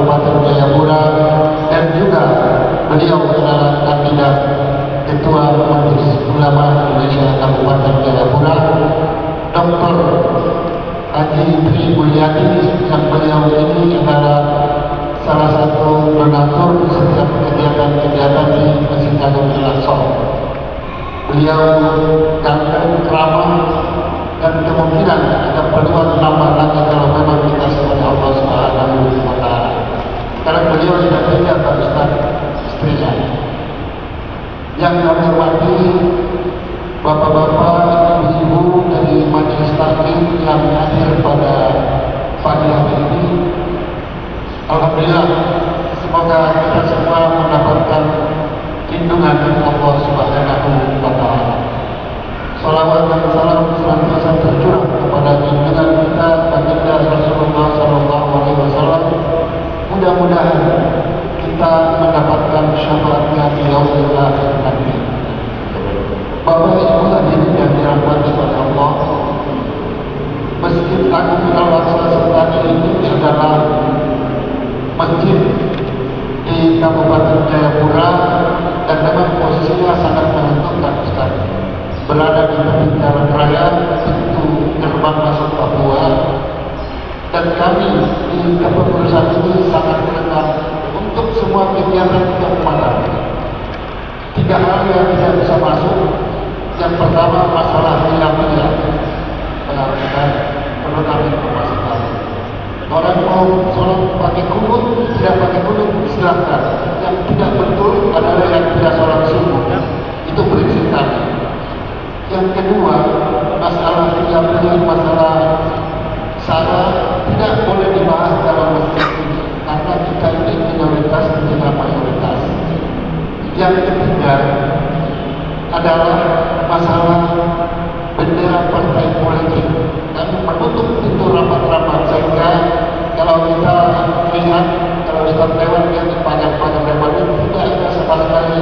Kabupaten Jayapura, dan juga beliau adalah kandidat Ketua Majelis Ulama Indonesia Kabupaten Jayapura, Dr. Haji Tri Mulyadi, yang beliau ini adalah salah satu donatur setiap kegiatan-kegiatan di Masjid Agung Al-Aqsa. Beliau ganteng, ramah, dan kemungkinan ada peluang nambah lagi kalau memang dikasih oleh Allah Subhanahu wa Ta'ala. Sekarang beliau sudah pindah Pak Ustaz istrinya. Yang kami hormati bapak-bapak, ibu-ibu dari majelis taklim yang hadir pada pagi hari ini. Alhamdulillah, semoga kita semua mendapatkan lindungan Allah Subhanahu wa Ta'ala. Salawat dan salam senantiasa tercurah kepada junjungan kita baginda Rasulullah SAW. Mudah-mudahan kita mendapatkan syafaatnya di yaumil akhir nanti. Bapak Ibu hadirin yang dirahmati oleh Allah, Masjid Agung Al-Aqsa Selatan ini adalah masjid di Kabupaten Jayapura dan memang posisinya sangat menentukan Ustaz. Berada di tepi jalan raya pintu gerbang masuk Papua, dan kami di kepengurusan ini sangat dekat untuk semua kegiatan keumatan. 3 hal yang tidak bisa masuk. Yang pertama masalah hilafiyah, pengarahan perlu kami informasikan. Orang mau sholat pakai kunut, tidak pakai kunut, silahkan. Yang tidak betul adalah yang tidak sholat subuh. Itu prinsip kami. Yang kedua, masalah hilafiyah, masalah sara tidak boleh dibahas dalam masjid ini karena kita ini minoritas dan tidak mayoritas. Yang ketiga adalah masalah bendera partai politik. Kami menutup pintu rapat-rapat sehingga kalau kita lihat, kalau Ustaz lewat yang dipanjang-panjang lebar itu tidak ada sama sekali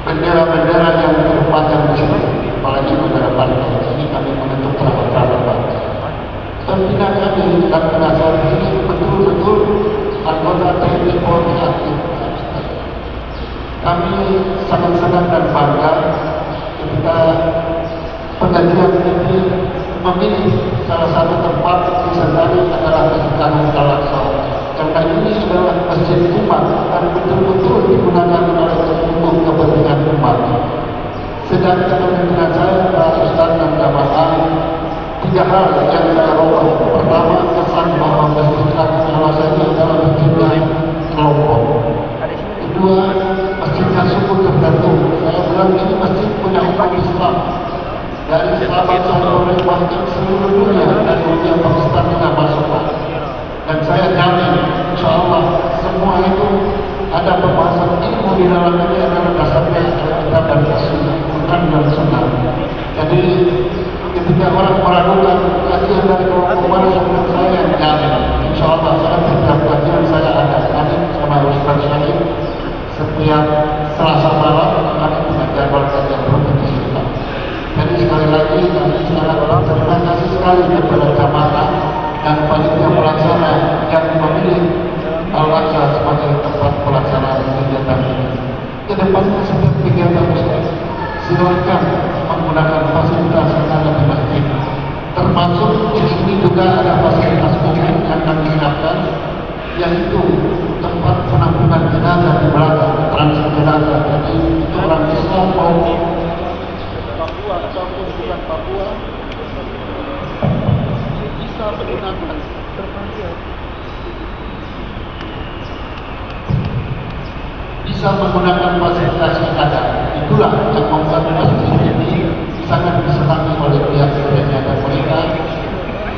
bendera-bendera yang terpanjang di sini, apalagi bendera partai. Ini kami menutup rapat-rapat. Pembina kami dan penasihat ini betul-betul anggota TNI Polri aktif. Kami sangat senang dan bangga ketika pengajian ini memilih salah satu tempat di Sentani adalah Masjid Agung Al-Aqsa, karena ini adalah masjid umat dan betul-betul digunakan untuk kepentingan umat. Sedang kepemimpinan saya, Pak Ustaz dan jamaah, 3 hal yang saya ubah. Pertama, kesan bahwa Masjid Agung Al-Aqsa ini adalah masjidnya kelompok. Kedua, masjidnya suku tertentu. Saya bilang ini masjid punya umat Islam dari sahabat sampai bahkan seluruh dunia, dari dunia Pakistan juga masuk. Dan saya jamin, insya Allah semua itu ada pembahasan ilmu di dalamnya, adalah dasarnya kitab dan sunnah, Quran dan sunnah. Jadi ketika orang meragukan kajian dari kelompok mana, saya jamin, insya Allah setiap kajian saya ada hadir sama Ustaz Syahid. Setiap Selasa malam kami punya jadwal kajian rutin di sini. Jadi sekali lagi kami sangat berterima kasih sekali kepada jamaah dan panitia pelaksana yang memilih Al-Aqsa sebagai tempat pelaksanaan kegiatan ini. Kedepannya setiap kegiatan Ustaz, silakan menggunakan fasilitas yang ada di masjid. Termasuk di sini juga ada fasilitas umum yang kami siapkan, yaitu tempat penampungan jenazah di belakang, transit jenazah. Jadi itu orang Islam mau Papua ataupun bukan Papua bisa menggunakan fasilitas yang ada. Itulah yang membuat masjid ini sangat disenangi oleh pihak gereja, dan mereka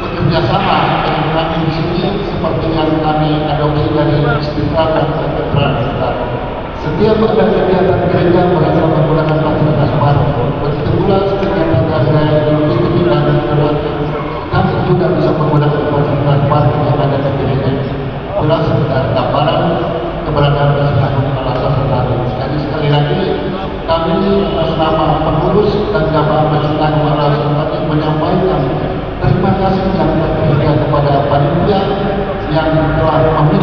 bekerja sama dengan kami di sini seperti yang kami adopsi dari Istiqlal dan Keterangan kita. Setiap ada kegiatan gereja mereka menggunakan fasilitas baru. Begitu pula kegiatan hari Idul Fitri dan kami juga bisa menggunakan fasilitas baru yang ada di gereja. Itulah sekedar gambaran keberadaan Masjid Agung Al-Aqsa Selatan. Jadi sekali lagi kami atas nama pengurus dan jamaah Masjid Agung Al-Aqsa Selatan menyampaikan terima kasih yang terhadap kepada panitia yang telah memilih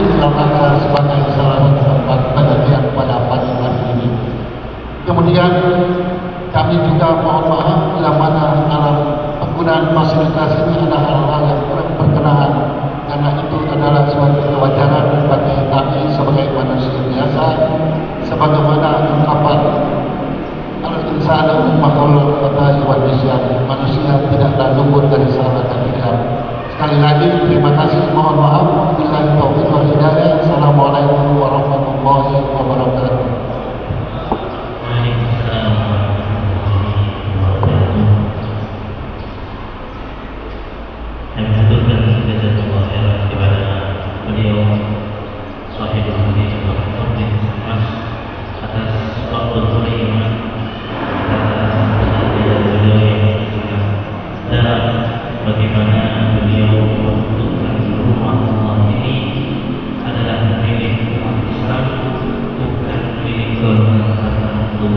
sahibul hadis Dr. bin Mas atas waktu iman atas beliau yang sudah dalam bagaimana beliau menentukan rumah Allah ini adalah milik umat Islam, bukan milik golongan tertentu.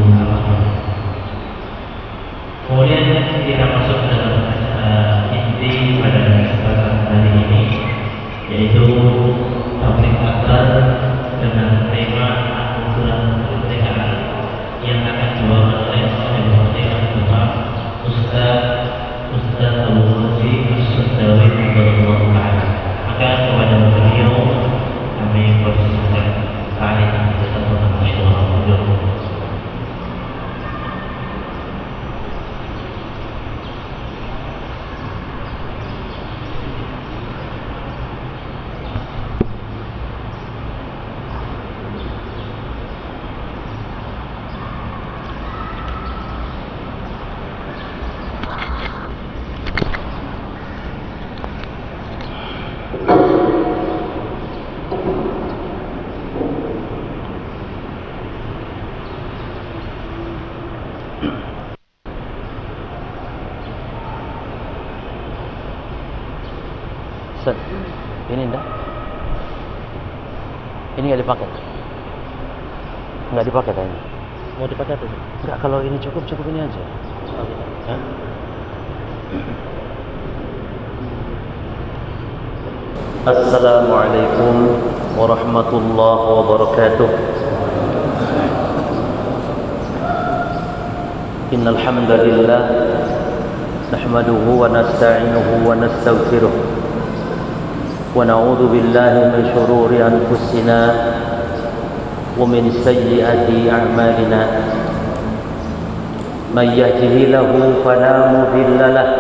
Kemudian kita masuk dalam inti pada kesempatan hari ini, yaitu tabligh akbar dengan tema anugerah kemerdekaan yang akan dibawakan oleh Sahibul Fadilah Bapak Ustaz Abu Fadzi As-Sudawi radhiyallahu taala. Maka kepada beliau kami persilakan kali ini bersama masyarakat. Set. Ini enggak? Ini nggak dipakai? Nggak dipakai kayaknya. Mau dipakai tuh? Enggak, kalau ini cukup ini aja. Hah? Assalamualaikum warahmatullahi wabarakatuh. Innal hamdalillah nahmaduhu wa nasta'inuhu wa nastaghfiruh. ونعوذ بالله من شرور أنفسنا ومن سيئات أعمالنا من يهده له فلا مضل له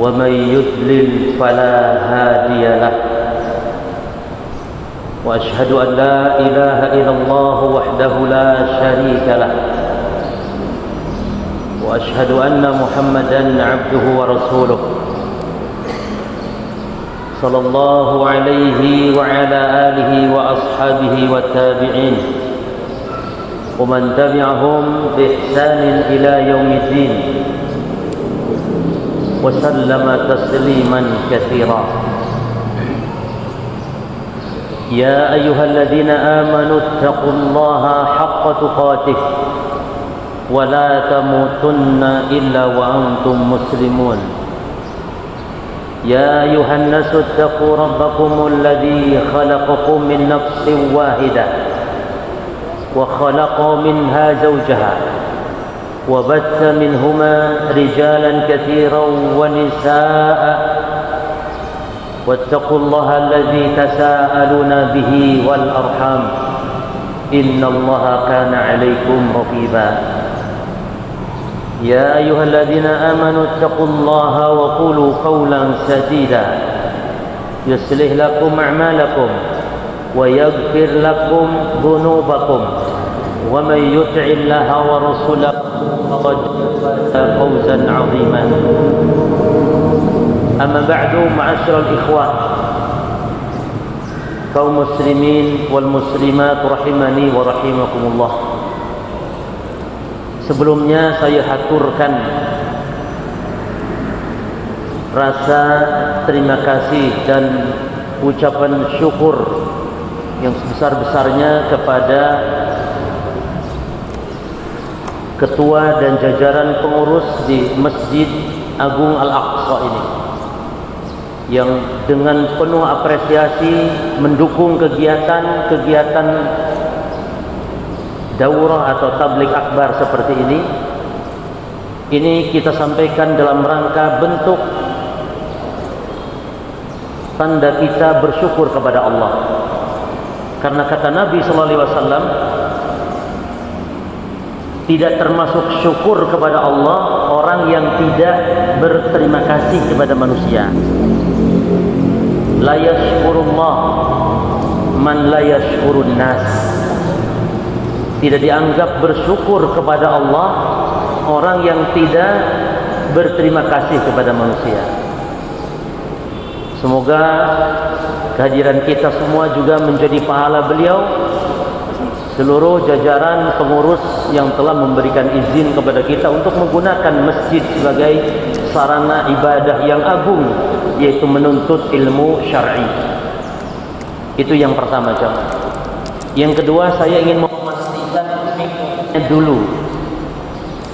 ومن يضلل فلا هادي له وأشهد أن لا إله إلا الله وحده لا شريك له وأشهد أن محمدا عبده ورسوله صلى الله عليه وعلى آله وأصحابه والتابعين ومن تبعهم بإحسان إلى يوم الدين وسلم تسليما كثيرا. يا أيها الذين آمنوا اتقوا الله حق تقاته ولا تموتن إلا وأنتم مسلمون. يا أيها الناس اتقوا ربكم الذي خلقكم من نفس واحدة وخلق منها زوجها وبث منهما رجالا كثيرا ونساء واتقوا الله الذي تساءلون به والأرحام إن الله كان عليكم رقيبا. يا أيها الذين آمنوا اتقوا الله وقولوا قولا سديدا يصلح لكم أعمالكم ويغفر لكم ذنوبكم ومن يطع الله ورسوله فقد فاز فوزا عظيما. أما بعد معاشر الإخوة kaum muslimin wal muslimat rahimani wa rahimakumullah. Sebelumnya saya haturkan rasa terima kasih dan ucapan syukur yang sebesar-besarnya kepada ketua dan jajaran pengurus di Masjid Agung Al-Aqsa ini yang dengan penuh apresiasi mendukung kegiatan daurah atau tabligh akbar seperti ini. Ini kita sampaikan dalam rangka bentuk tanda kita bersyukur kepada Allah. Karena kata Nabi sallallahu alaihi wasallam, tidak termasuk syukur kepada Allah orang yang tidak berterima kasih kepada manusia. La yashkurullah man la yashkurun nas. Tidak dianggap bersyukur kepada Allah orang yang tidak berterima kasih kepada manusia. Semoga kehadiran kita semua juga menjadi pahala beliau, seluruh jajaran pengurus yang telah memberikan izin kepada kita untuk menggunakan masjid sebagai sarana ibadah yang agung, yaitu menuntut ilmu syar'i. Itu yang pertama, jemaah. Yang kedua, saya ingin memastikan mic-nya dulu,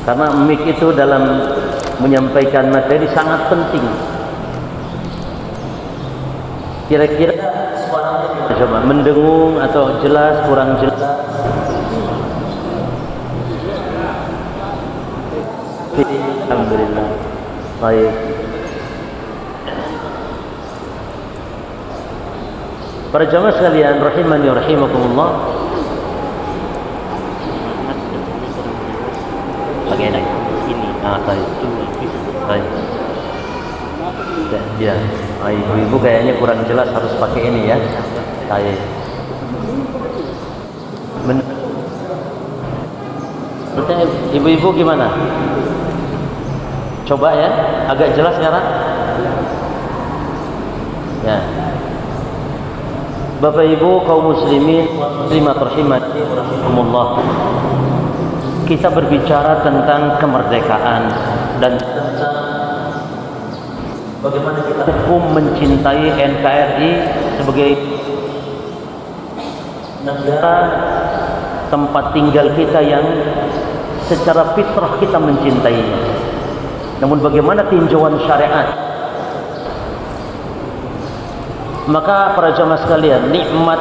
karena mic itu dalam menyampaikan materi sangat penting. Kira-kira suaranya gimana, coba? Mendengung atau jelas, kurang jelas? Alhamdulillah. Baik. Para jamaah sekalian rahimani wa rahimakumullah. Pakai ini. Baik. Baik. Ya, ibu-ibu kayaknya kurang jelas, harus pakai ini ya. Baik. Ibu-ibu gimana? Coba ya, agak jelas sekarang. Ya. Bapak Ibu kaum muslimin muslimat rahimani rahimakumullah. Kita berbicara tentang kemerdekaan dan bagaimana kita hukum mencintai NKRI sebagai negara tempat tinggal kita yang secara fitrah kita mencintainya. Namun bagaimana tinjauan syariat? Maka para jamaah sekalian, nikmat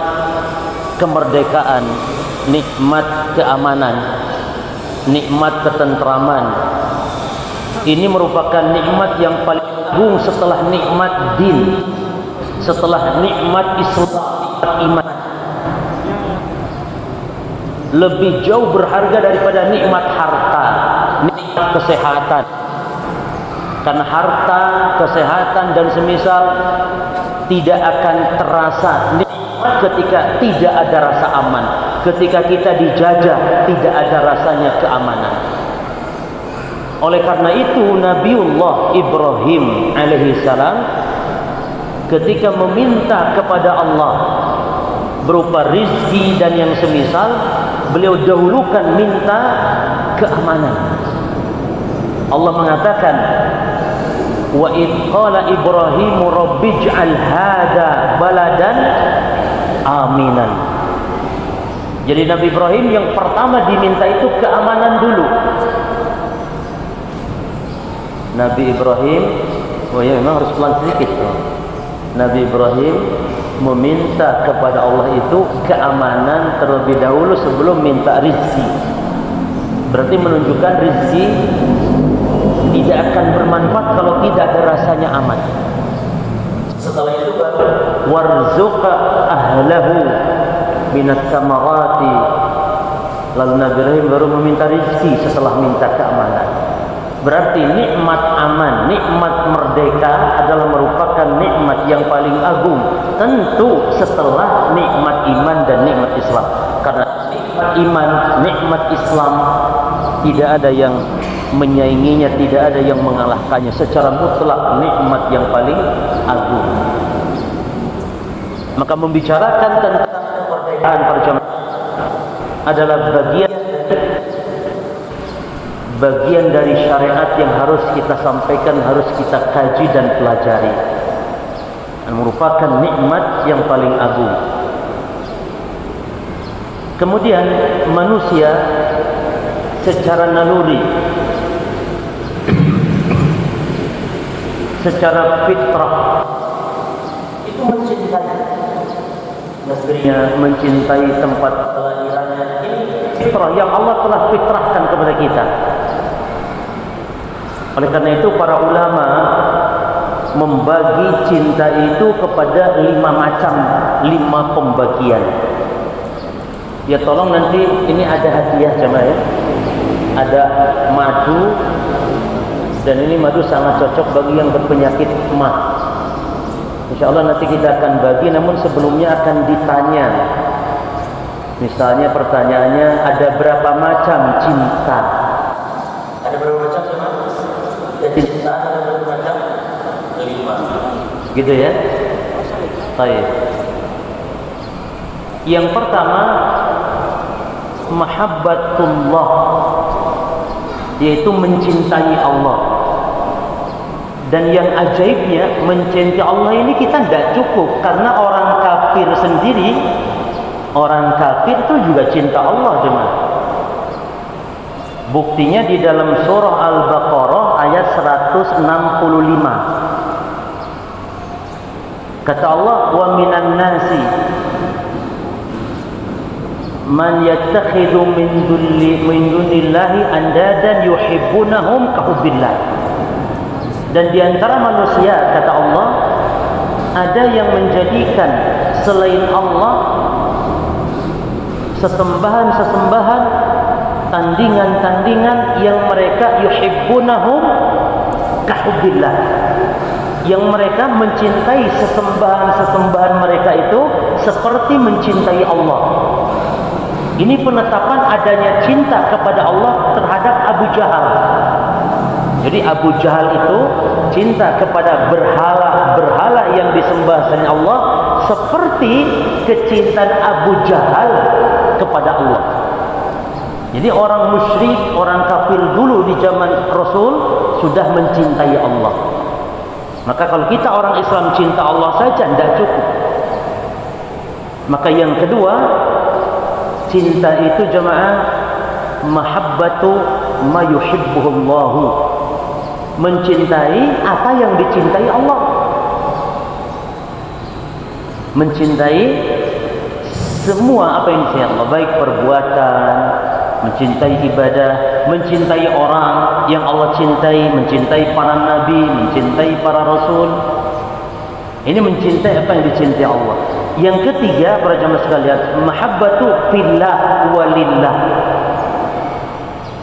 kemerdekaan, nikmat keamanan, nikmat ketentraman, ini merupakan nikmat yang paling agung setelah nikmat din, setelah nikmat Islam, nikmat iman. Lebih jauh berharga daripada nikmat harta, nikmat kesehatan. Karena harta, kesehatan dan semisal tidak akan terasa nikmat ketika tidak ada rasa aman. Ketika kita dijajah, tidak ada rasanya keamanan. Oleh karena itu Nabiullah Ibrahim alaihi salam ketika meminta kepada Allah berupa rizki dan yang semisal, beliau dahulukan minta keamanan. Allah mengatakan, wa id qala Ibrahim rabbij'al hada baladan aminan. Jadi Nabi Ibrahim yang pertama diminta itu keamanan dulu. Nabi Ibrahim, oh ya memang harus pelan sedikit. Nabi Ibrahim meminta kepada Allah itu keamanan terlebih dahulu sebelum minta rizki. Berarti menunjukkan rizki tidak akan bermanfaat kalau tidak ada rasanya aman. Setelah itu baru warzuqa ahlahu minat samarati. Lalu Nabi Ibrahim baru meminta rizki setelah minta keamanan. Berarti nikmat aman, nikmat merdeka adalah merupakan nikmat yang paling agung, tentu setelah nikmat iman dan nikmat Islam. Karena nikmat iman, nikmat Islam tidak ada yang menyainginya, tidak ada yang mengalahkannya. Secara mutlak nikmat yang paling agung. Maka membicarakan tentang kemerdekaan para jamaah adalah bagian dari syariat yang harus kita sampaikan, harus kita kaji dan pelajari. Dan merupakan nikmat yang paling agung. Kemudian manusia secara naluri, secara fitrah itu mencintai negerinya, mencintai tempat kelahirannya. Ini fitrah yang Allah telah fitrahkan kepada kita. Oleh karena itu para ulama membagi cinta itu kepada 5 macam, 5 pembagian. Ya tolong nanti ini ada hadiah jemaah ya. Ada madu, dan ini madu sangat cocok bagi yang berpenyakit mah. Insya Allah nanti kita akan bagi, namun sebelumnya akan ditanya. Misalnya pertanyaannya, ada berapa macam cinta? Ada berapa macam jemaah? Cinta ada berapa macam? 5. Gitu ya. Baik. Yang pertama, mahabbatullah, yaitu mencintai Allah. Dan yang ajaibnya, mencintai Allah ini kita tidak cukup, karena orang kafir sendiri, orang kafir itu juga cinta Allah, jemaah. Buktinya di dalam surah Al-Baqarah ayat 165. Kata Allah, wa minan nasi man yattakhidhu min dunillahi andadan yuhibbunahum kahubbillah. Dan di antara manusia, kata Allah, ada yang menjadikan selain Allah sesembahan-sesembahan, tandingan-tandingan yang mereka yuhibbunahum kahubbillah, yang mereka mencintai sesembahan-sesembahan mereka itu seperti mencintai Allah. Ini penetapan adanya cinta kepada Allah terhadap Abu Jahal. Jadi Abu Jahal itu cinta kepada berhala-berhala yang disembah selain Allah seperti kecintaan Abu Jahal kepada Allah. Jadi orang musyrik, orang kafir dulu di zaman Rasul sudah mencintai Allah. Maka kalau kita orang Islam cinta Allah saja tidak cukup. Maka yang kedua, cinta itu jemaah, mahabbatu ma yuhibbuhullahu, mencintai apa yang dicintai Allah. Mencintai semua apa yang dicintai Allah, baik perbuatan, mencintai ibadah, mencintai orang yang Allah cintai, mencintai para nabi, mencintai para rasul. Ini mencintai apa yang dicintai Allah. Yang ketiga, para jamaah sekalian, mahabbatu fillah walillah,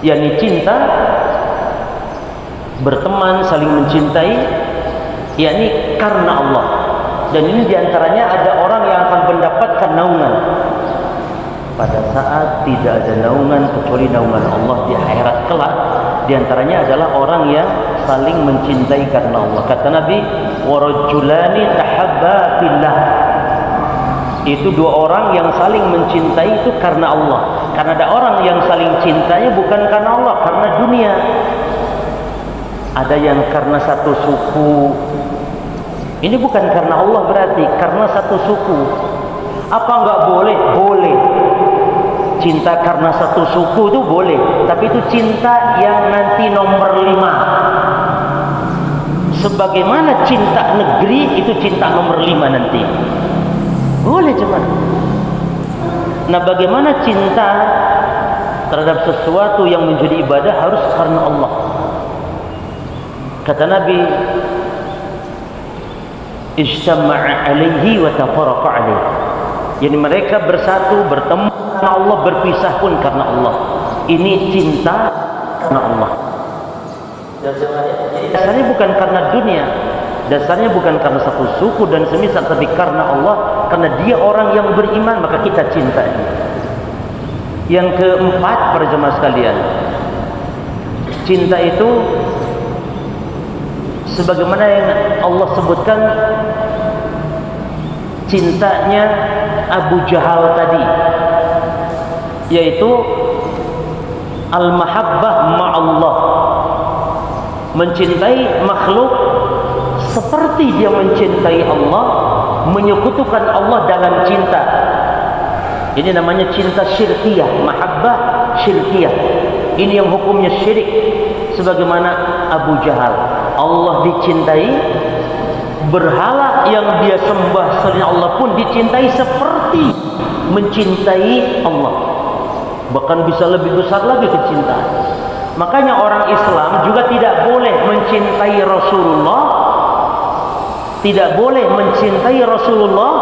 yakni cinta berteman, saling mencintai, yakni karena Allah. Dan ini diantaranya ada orang yang akan mendapatkan naungan pada saat tidak ada naungan kecuali naungan Allah di akhirat kelak. Diantaranya adalah orang yang saling mencintai karena Allah. Kata Nabi, warajulani tahabba fillah, itu dua orang yang saling mencintai itu karena Allah. Karena ada orang yang saling cintanya bukan karena Allah, karena dunia. Ada yang karena satu suku. Ini bukan karena Allah, berarti karena satu suku. Apa enggak boleh? Boleh. Cinta karena satu suku itu boleh, tapi itu cinta yang nanti nomor 5. Sebagaimana cinta negeri itu cinta nomor 5 nanti. Boleh cuman. Nah, bagaimana cinta terhadap sesuatu yang menjadi ibadah harus karena Allah. Kata Nabi, ijtama'a alaihi wa tafarraqa alaihi. Jadi mereka bersatu, bertemu karena Allah, berpisah pun karena Allah. Ini cinta karena Allah. Dasarnya bukan karena dunia, dasarnya bukan karena satu suku dan semisal, tapi karena Allah, karena dia orang yang beriman, maka kita cinta dia. Yang keempat, para jemaah sekalian, cinta itu sebagaimana yang Allah sebutkan cintanya Abu Jahal tadi, yaitu al-mahabbah ma'allah, mencintai makhluk seperti dia mencintai Allah, menyekutukan Allah dalam cinta. Ini namanya cinta syirkiyah, mahabbah syirkiyah. Ini yang hukumnya syirik. Sebagaimana Abu Jahal, Allah dicintai, berhala yang dia sembah selain Allah pun dicintai seperti mencintai Allah. Bahkan bisa lebih besar lagi kecintaan. Makanya orang Islam juga tidak boleh mencintai Rasulullah, tidak boleh mencintai Rasulullah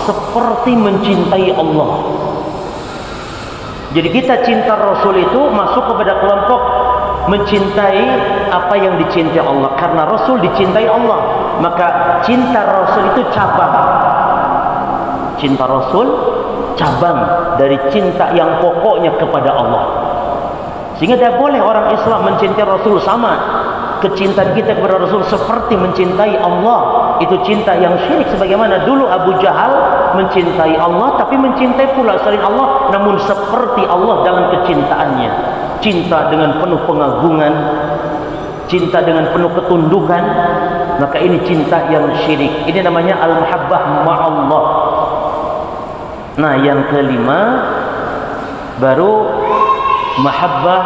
seperti mencintai Allah. Jadi kita cinta Rasul itu masuk kepada kelompok mencintai apa yang dicintai Allah, karena Rasul dicintai Allah. Maka cinta Rasul itu cabang. Cinta Rasul cabang dari cinta yang pokoknya kepada Allah. Sehingga tidak boleh orang Islam mencintai Rasul sama kecintaan kita kepada Rasul seperti mencintai Allah, itu cinta yang syirik. Sebagaimana dulu Abu Jahal mencintai Allah tapi mencintai pula selain Allah, namun seperti Allah dalam kecintaannya, cinta dengan penuh pengagungan, cinta dengan penuh ketundukan, maka ini cinta yang syirik. Ini namanya al-mahabbah ma'allah. Nah, yang kelima baru mahabbah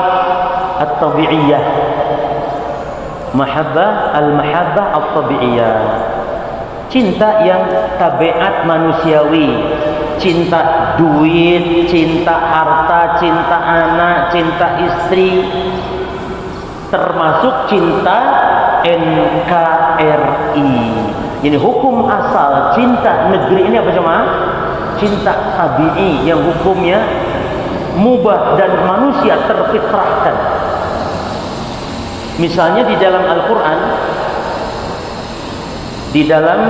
at-tabi'iyah. Al-mahabbah at-tabi'iyah, cinta yang tabiat manusiawi, cinta duit, cinta harta, cinta anak, cinta istri, termasuk cinta NKRI. Ini hukum asal cinta negeri ini apa jemaah? Cinta tabi'i yang hukumnya mubah dan manusia terfitrahkan. Misalnya di dalam Al-Quran, di dalam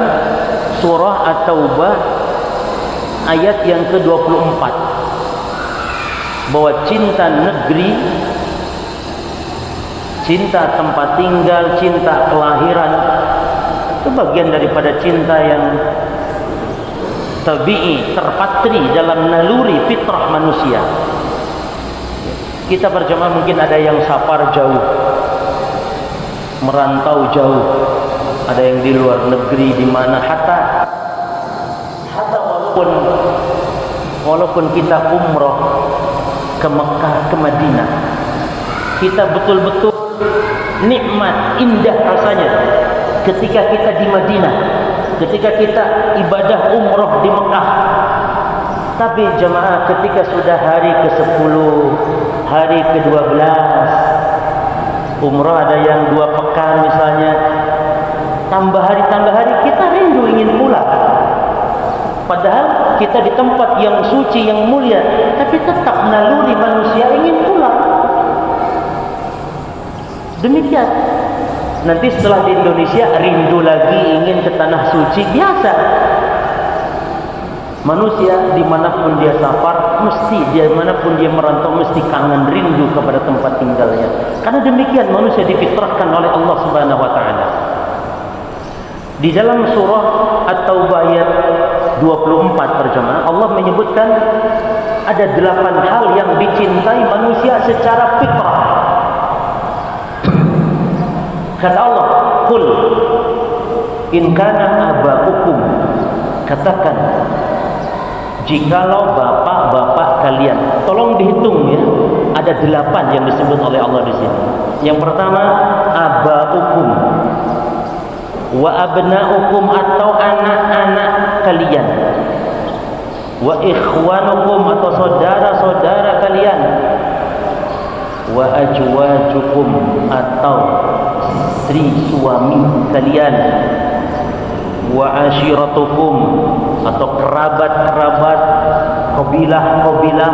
surah At-Taubah ayat yang ke-24, bahwa cinta negeri, cinta tempat tinggal, cinta kelahiran, itu bagian daripada cinta yang tabi'i, terpatri dalam naluri fitrah manusia. Kita berjamaah mungkin ada yang safar jauh, merantau jauh, ada yang di luar negeri, di mana hatta walaupun kita umroh ke Mekah, ke Madinah, kita betul-betul nikmat, indah rasanya ketika kita di Madinah, ketika kita ibadah umroh di Mekah. Tapi jemaah, ketika sudah hari ke-10, hari ke-12 umroh, ada yang 2 pekan misalnya, tambah hari kita rindu ingin pulang. Padahal kita di tempat yang suci, yang mulia, tapi tetap naluri manusia ingin pulang. Demikian. Nanti setelah di Indonesia rindu lagi ingin ke tanah suci, biasa. Manusia dimanapun dia safar, mesti dimanapun dia merantau, mesti kangen, rindu kepada tempat tinggalnya. Karena demikian manusia difitrahkan oleh Allah Subhanahu wa taala. Di dalam surah At-Taubah ayat 24 berjamaah, Allah menyebutkan ada 8 hal yang dicintai manusia secara fitrah. Kata Allah, "Qul in kana aba'ukum," katakan, jikalau bapak-bapak kalian. Tolong dihitung ya, ada 8 yang disebut oleh Allah di sini. Yang pertama, aba'ukum wa abna'ukum, atau anak-anak kalian, wa ikhwanukum, atau saudara-saudara kalian, wa ajwajukum, atau istri suami kalian, wa ashiratukum, atau kerabat-kerabat, kabilah-kabilah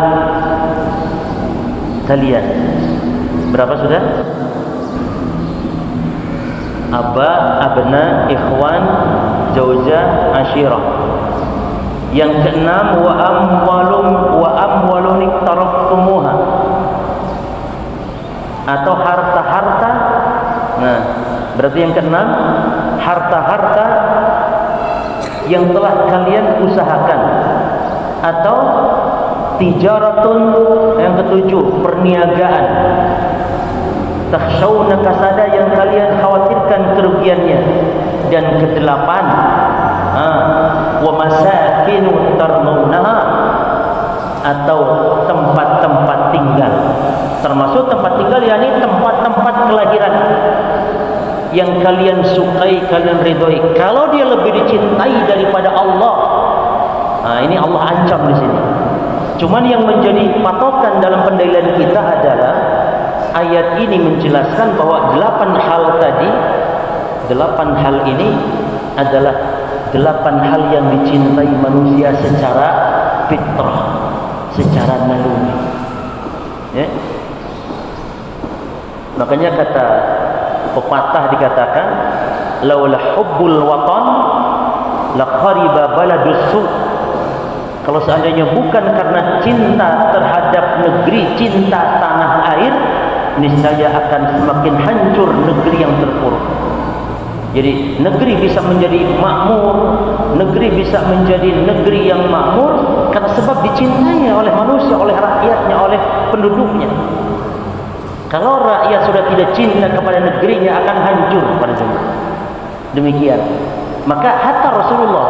kalian. Berapa sudah? Aba, abna, ikhwan, zaujah, ashirah. Yang keenam, wa amwalun iktaraftumuha, atau harta-harta. Nah, berarti yang keenam, harta-harta yang telah kalian usahakan, atau tijaratun. Yang ketujuh, perniagaan, takhshawna kasada, yang kalian khawatirkan kerugiannya. Dan kedelapan, wa masakinu tardawnaha, atau tempat-tempat tinggal. Termasuk tempat tinggal yakni tempat-tempat kelahiran yang kalian sukai, kalian ridhoi. Kalau dia lebih dicintai daripada Allah, ini Allah ancam di sini. Cuman yang menjadi patokan dalam pendalilan kita adalah ayat ini menjelaskan bahwa 8 hal tadi, 8 hal ini adalah 8 hal yang dicintai manusia secara fitrah, secara naluri. Ya. Makanya kata pepatah dikatakan, laula hubbul watan la khariba baladus su. Kalau seandainya bukan karena cinta terhadap negeri, cinta tanah air, niscaya akan semakin hancur negeri yang terpuruk. Jadi negeri bisa menjadi makmur, negeri bisa menjadi negeri yang makmur karena sebab dicintai oleh manusia, oleh rakyatnya, oleh penduduknya. Kalau rakyat sudah tidak cinta kepada negerinya, akan hancur pada zaman. Demikian. Maka hatta Rasulullah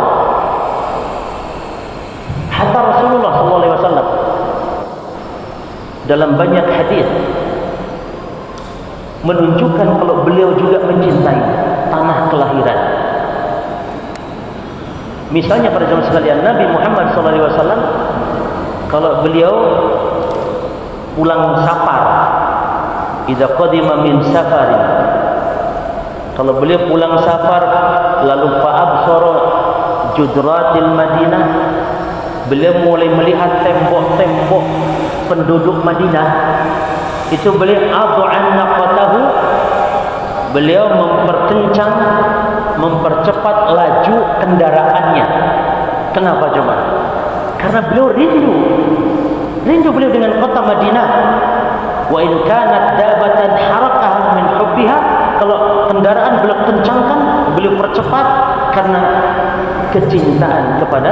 SAW dalam banyak hadis menunjukkan kalau beliau juga mencintai tanah kelahiran. Misalnya pada zaman sekalian Nabi Muhammad SAW, kalau beliau pulang safar, idza qadima min safari, kalau beliau pulang safar lalu fa'absara judratil Madinah, beliau mulai melihat tembok-tembok penduduk Madinah, itu beliau ad'an naqatahu, beliau memperkencang, mempercepat laju kendaraannya. Kenapa coba? Karena beliau rindu beliau dengan kota Madinah. Wa in kanat dabatan harakah min hubbiha, kalau kendaraan beliau kencangkan, beliau percepat karena kecintaan kepada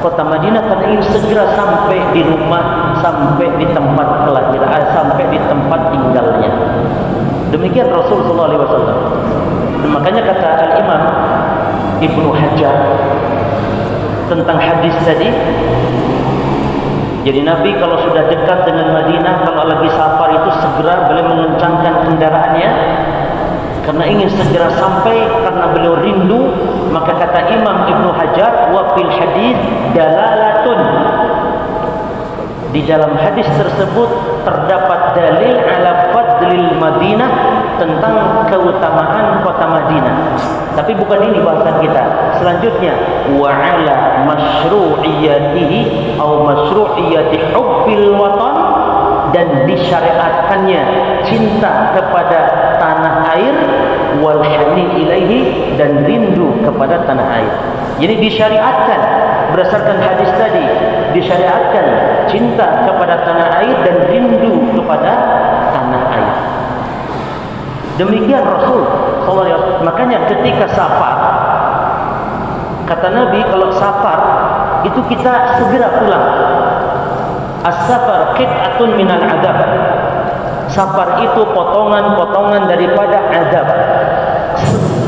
kota Madinah, karena ingin segera sampai di rumah, sampai di tempat kelahiran, sampai di tempat tinggalnya. Demikian Rasulullah SAW. Dan makanya kata Al-Imam Ibnu Hajar tentang hadis tadi, jadi Nabi kalau sudah dekat dengan Madinah, kalau lagi safar itu segera beliau mengencangkan kendaraannya karena ingin segera sampai, karena beliau rindu. Maka kata Imam Ibnu Hajar, wa fil hadis dalalatun, di dalam hadis tersebut terdapat dalil ala fadlil Madinah, tentang keutamaan kota Madinah. Tapi bukan ini bahasan kita. Selanjutnya, wa ala masyru'iyatihi atau masyru'iyati hubbil watan, dan disyariatkannya cinta kepada tanah air, wal hanin ilaihi, dan rindu kepada tanah air. Jadi disyariatkan berdasarkan hadis tadi, disyariatkan cinta kepada tanah air dan rindu kepada tanah air. Demikian Rasul SAW. Makanya ketika safar, kata Nabi, kalau safar itu kita segera pulang. As-safar qit'atun minal adab. Safar itu potongan-potongan daripada adab.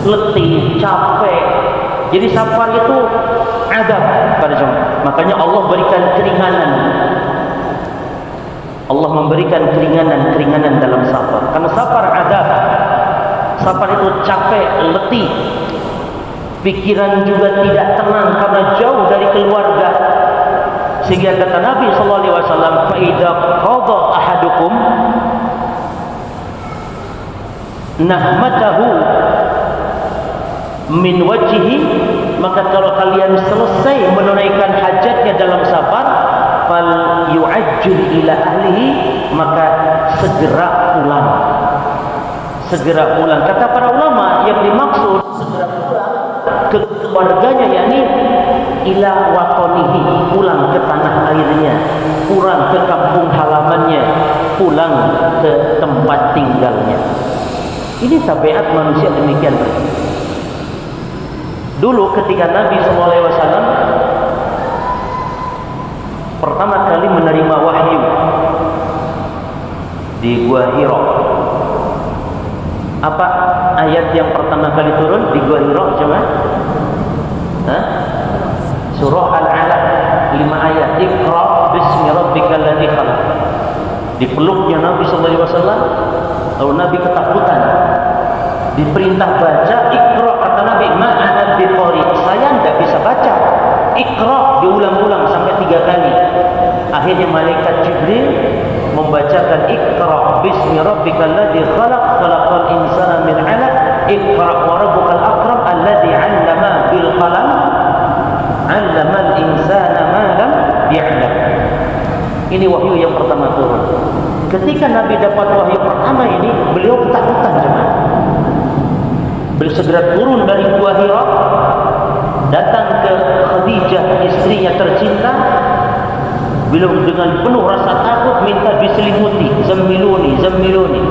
Letih, capek. Jadi safar itu adab pada zaman. Makanya Allah berikan keringanan. Allah memberikan keringanan dalam safar. Karena safar adab. Safar itu capek, letih. Pikiran juga tidak tenang karena jauh dari keluarga. Sehingga kata Nabi SAW, فَإِذَا قَضَى أَحَدُكُمْ نَهْمَتَهُ مِنْ وَجْهِهِ, maka kalau kalian selesai menunaikan hajatnya dalam safar, fal yu'ajjil ila ahlihi, maka segera pulang. Kata para ulama, yang dimaksud segera pulang ke keluarganya, yakni ila watonihi, pulang ke tanah airnya, pulang ke kampung halamannya, pulang ke tempat tinggalnya. Ini tabiat manusia demikian. Dulu ketika Nabi SAW pertama kali menerima wahyu di Gua Hira, apa ayat yang pertama kali turun di Gua Hira? Coba. Surah Al-Alaq, 5 ayat. Iqra bismi rabbikal ladzi khalaq. Dipeluknya Nabi SAW, lalu Nabi ketakutan. Diperintah baca, Iqra, kata Nabi, ma'ana biqari, saya tidak bisa baca. Iqra diulang-ulang sampai 3 kali. Akhirnya malaikat Jibril membacakan Iqra bismi rabbikal ladzi khalaq, khalaqal insana min 'alaq, Iqra wa rabbukal akram alladzi 'allama bil qalam, 'allamal insana ma lam ya'lam. Ini wahyu yang pertama turun. Ketika Nabi dapat wahyu pertama ini, beliau ketakutan jemaah. Beliau segera turun dari Gua Hira, datang ke Khadijah, istrinya tercinta, Belum dengan penuh rasa takut minta diselimuti, zammiluni, zammiluni.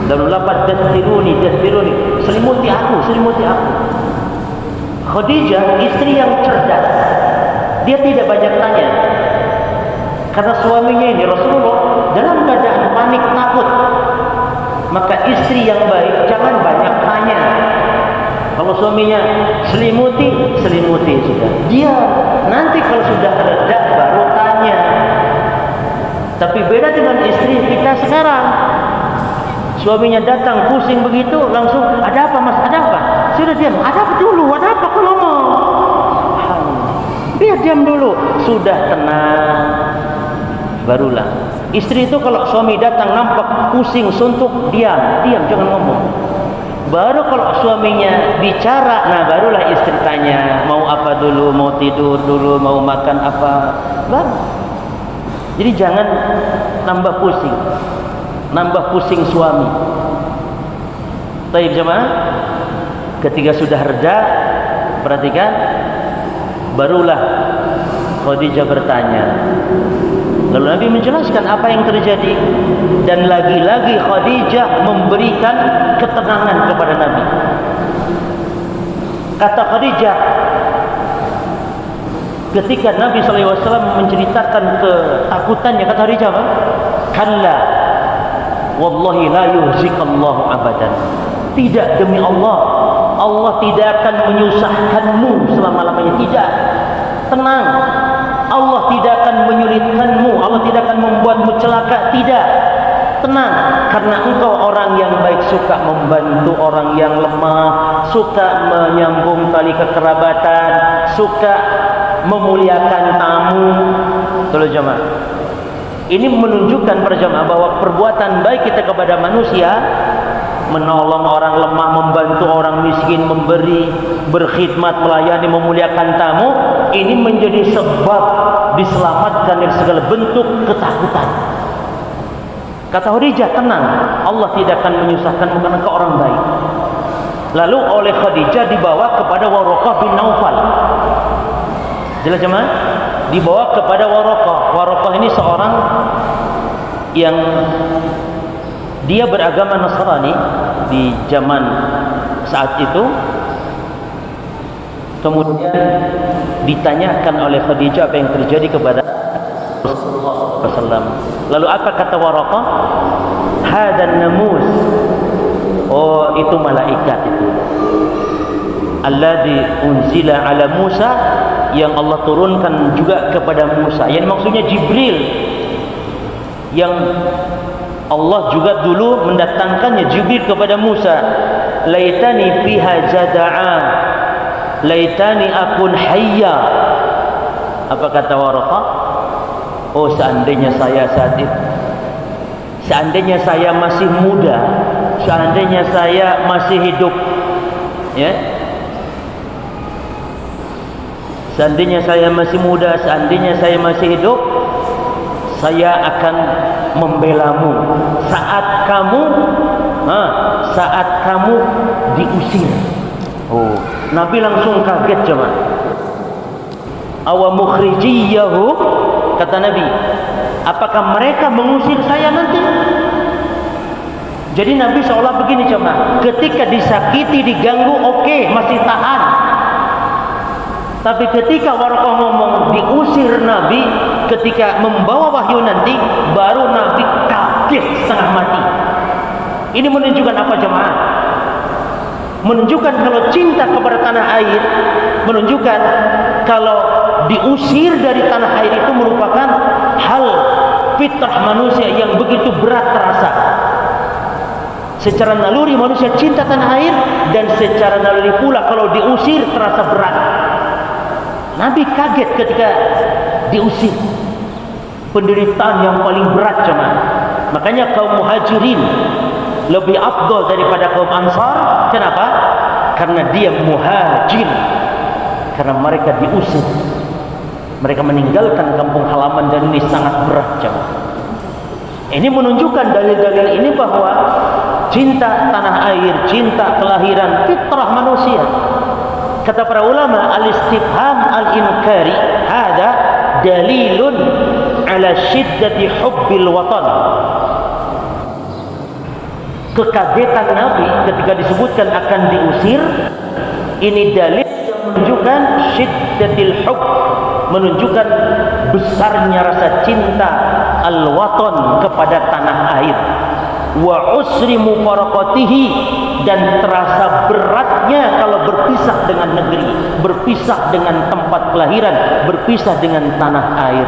Lalu lapat dastiruni, dastiruni, selimuti aku, selimuti aku. Khadijah istri yang cerdas. Dia tidak banyak tanya. Karena suaminya ini Rasulullah dalam keadaan panik takut. Maka istri yang baik jangan banyak tanya. Kalau suaminya selimuti, selimuti sudah. Dia nanti kalau sudah reda baru tanya. Tapi beda dengan istri kita sekarang. Suaminya datang pusing begitu, langsung ada apa mas? Ada apa? Sudah diam. Ada apa dulu? Ada apa kau ngomong? Biar diam dulu. Sudah tenang. Barulah. Istri itu kalau suami datang nampak pusing, suntuk, diam, diam, jangan ngomong. Baru kalau suaminya bicara, nah barulah istri tanya, mau apa dulu, mau tidur dulu, mau makan apa, baru. Jadi jangan nambah pusing suami. Baik jemaah, ketika sudah reda, perhatikan, barulah Khadijah bertanya. Lalu Nabi menjelaskan apa yang terjadi, dan lagi-lagi Khadijah memberikan ketenangan kepada Nabi. Kata Khadijah, ketika Nabi SAW menceritakan ketakutannya, kata Khadijah apa? Kalla wallahi la yuhzikallahu abadan. Tidak, demi Allah, Allah tidak akan menyusahkanmu selama-lamanya. Tidak, tenang, Allah tidak akan menyulitkanmu, Allah tidak akan membuatmu celaka. Tidak, tenang, karena engkau orang yang baik, suka membantu orang yang lemah, suka menyambung tali kekerabatan, suka memuliakan tamu. Tolong jemaah, ini menunjukkan para jemaah bahwa perbuatan baik kita kepada manusia, menolong orang lemah, membantu orang miskin, memberi, berkhidmat, melayani, memuliakan tamu, ini menjadi sebab diselamatkan dari segala bentuk ketakutan. Kata Khadijah, tenang, Allah tidak akan menyusahkanmu karena engkau orang baik. Lalu oleh Khadijah dibawa kepada Waraqah bin Naufal. Jelas jemaah? Dibawa kepada Waraqah. Waraqah ini seorang yang dia beragama Nasrani di zaman saat itu. Kemudian ditanyakan oleh Khadijah apa yang terjadi kepada Rasulullah SAW. Lalu apa kata Waraqah? Hadan namus. Oh, itu malaikat itu. Alladzi unzila ala Musa, yang Allah turunkan juga kepada Musa. Yang maksudnya Jibril, yang Allah juga dulu mendatangkannya Jibril kepada Musa. Laitani fiha jada'a, laitani akun hayya. Apa kata Waraqah? Oh, seandainya saya saat itu, seandainya saya masih muda, seandainya saya masih hidup, ya, seandainya saya masih muda, seandainya saya masih hidup, saya akan membelamu saat kamu diusir. Oh, Nabi langsung kaget jemaah. Awa mukhrijiyahu, kata Nabi, apakah mereka mengusir saya nanti? Jadi Nabi seolah begini jemaah, ketika disakiti, diganggu, oke, masih tahan. Tapi ketika Waraqah ngomong diusir Nabi, ketika membawa wahyu nanti, baru Nabi kaget setengah mati. Ini menunjukkan apa jemaah? Menunjukkan kalau cinta kepada tanah air, menunjukkan kalau diusir dari tanah air itu merupakan hal fitrah manusia yang begitu berat terasa. Secara naluri manusia cinta tanah air, dan secara naluri pula kalau diusir terasa berat. Nabi kaget ketika diusir. Penderitaan yang paling berat jemaah. Makanya kaum muhajirin lebih afdal daripada kaum ansar. Kenapa? Karena dia muhajir, karena mereka diusir, mereka meninggalkan kampung halaman, dan ini sangat berat jemaah. Ini menunjukkan dalil-dalil ini bahwa cinta tanah air, cinta kelahiran, fitrah manusia. Kata para ulama, al-istifham al-inkari hada dalilun ala syiddati hubbil watan. Kekagetan Nabi ketika disebutkan akan diusir, ini dalil yang menunjukkan syiddatil hubb, menunjukkan besarnya rasa cinta al-watan kepada tanah air. Wa usri mufaraqatihi, dan terasa beratnya kalau berpisah dengan negeri, berpisah dengan tempat kelahiran, berpisah dengan tanah air.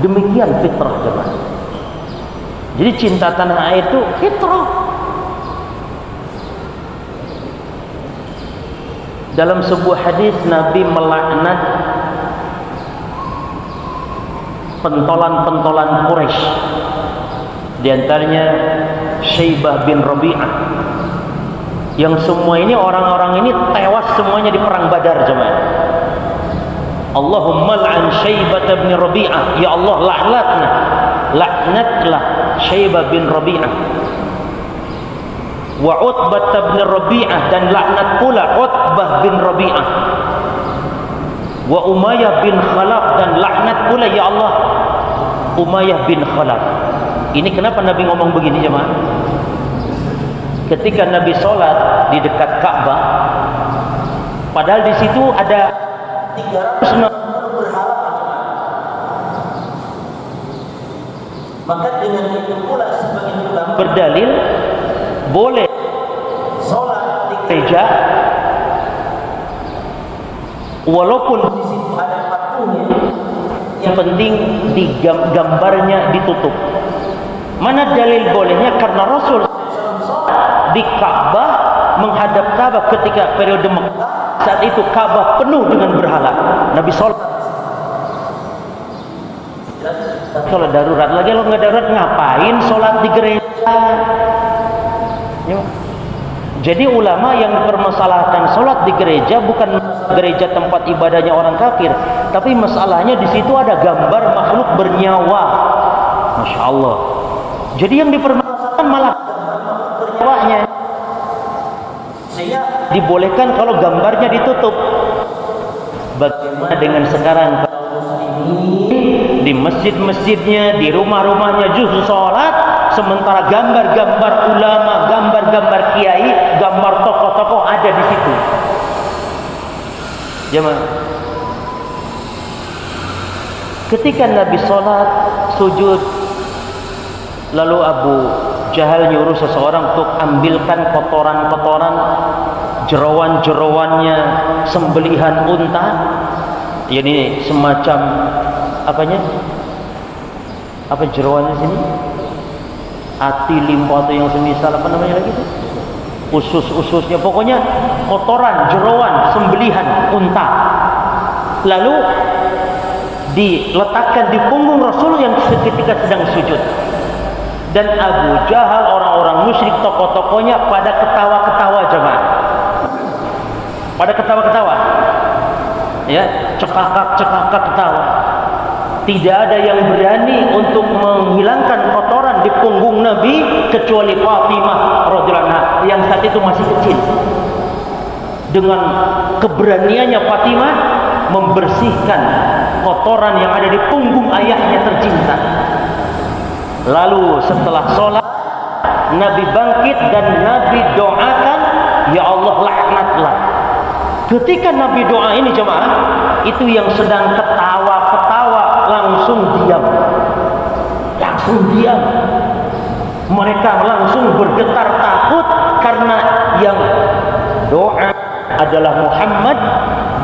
Demikian fitrah jemaah. Jadi cinta tanah air itu fitrah. Dalam sebuah hadis Nabi melaknat pentolan-pentolan Quraisy. Di antaranya Syaibah bin Rabi'ah, yang semua ini orang-orang ini tewas semuanya di perang Badar jemaah. Allahumma al'an Syaibah bin Rabi'ah, ya Allah laknatlah Syaibah bin Rabi'ah. Wa Utbah bin Rabi'ah, dan laknat pula Utbah bin Rabi'ah. Wa Umayyah bin Khalaf, dan laknat pula ya Allah Umayyah bin Khalaf. Ini kenapa Nabi ngomong begini jemaah? Ketika Nabi sholat di dekat Ka'bah, padahal di situ ada 360 berhala, maka dengan itu pula sebagian ulama berdalil boleh sholat di gereja walaupun di situ ada patungnya, yang penting gambarnya ditutup. Mana dalil bolehnya? Karena Rasul di Ka'bah menghadap Ka'bah ketika periode Mekah, saat itu Ka'bah penuh dengan berhala. Nabi sholat. Kalau darurat lagi, kalau nggak darurat ngapain sholat di gereja? Jadi ulama yang mempermasalahkan sholat di gereja bukan gereja tempat ibadahnya orang kafir, tapi masalahnya di situ ada gambar makhluk bernyawa. Masya Allah. Jadi yang dipermasalahkan malah benyawanya, sehingga dibolehkan kalau gambarnya ditutup. Bagaimana dengan sekarang di masjid-masjidnya, di rumah-rumahnya justru sholat, sementara gambar-gambar ulama, gambar-gambar kiai, gambar tokoh-tokoh ada di situ. Jemaah, ketika Nabi sholat sujud, lalu Abu Jahal nyuruh seseorang untuk ambilkan kotoran-kotoran, jerawan-jerawannya sembelihan unta. Ini semacam apanya? Apa jerawannya sini? Ati, limpa atau yang semisal, apa namanya lagi itu? Usus-ususnya, pokoknya kotoran, jerawan, sembelihan unta. Lalu diletakkan di punggung Rasul yang ketika sedang sujud. Dan Abu Jahal, orang-orang musyrik, tokoh-tokohnya pada ketawa-ketawa jemaah. Pada ketawa-ketawa. Ya, cekakak-cekakak ketawa. Tidak ada yang berani untuk menghilangkan kotoran di punggung Nabi kecuali Fatimah radhiyallahu anha yang saat itu masih kecil. Dengan keberaniannya Fatimah membersihkan kotoran yang ada di punggung ayahnya tercinta. Lalu setelah sholat Nabi bangkit dan Nabi doakan, ya Allah laknatlah. Ketika Nabi doa ini jemaah, itu yang sedang ketawa-ketawa langsung diam. Mereka langsung bergetar takut karena yang doa adalah Muhammad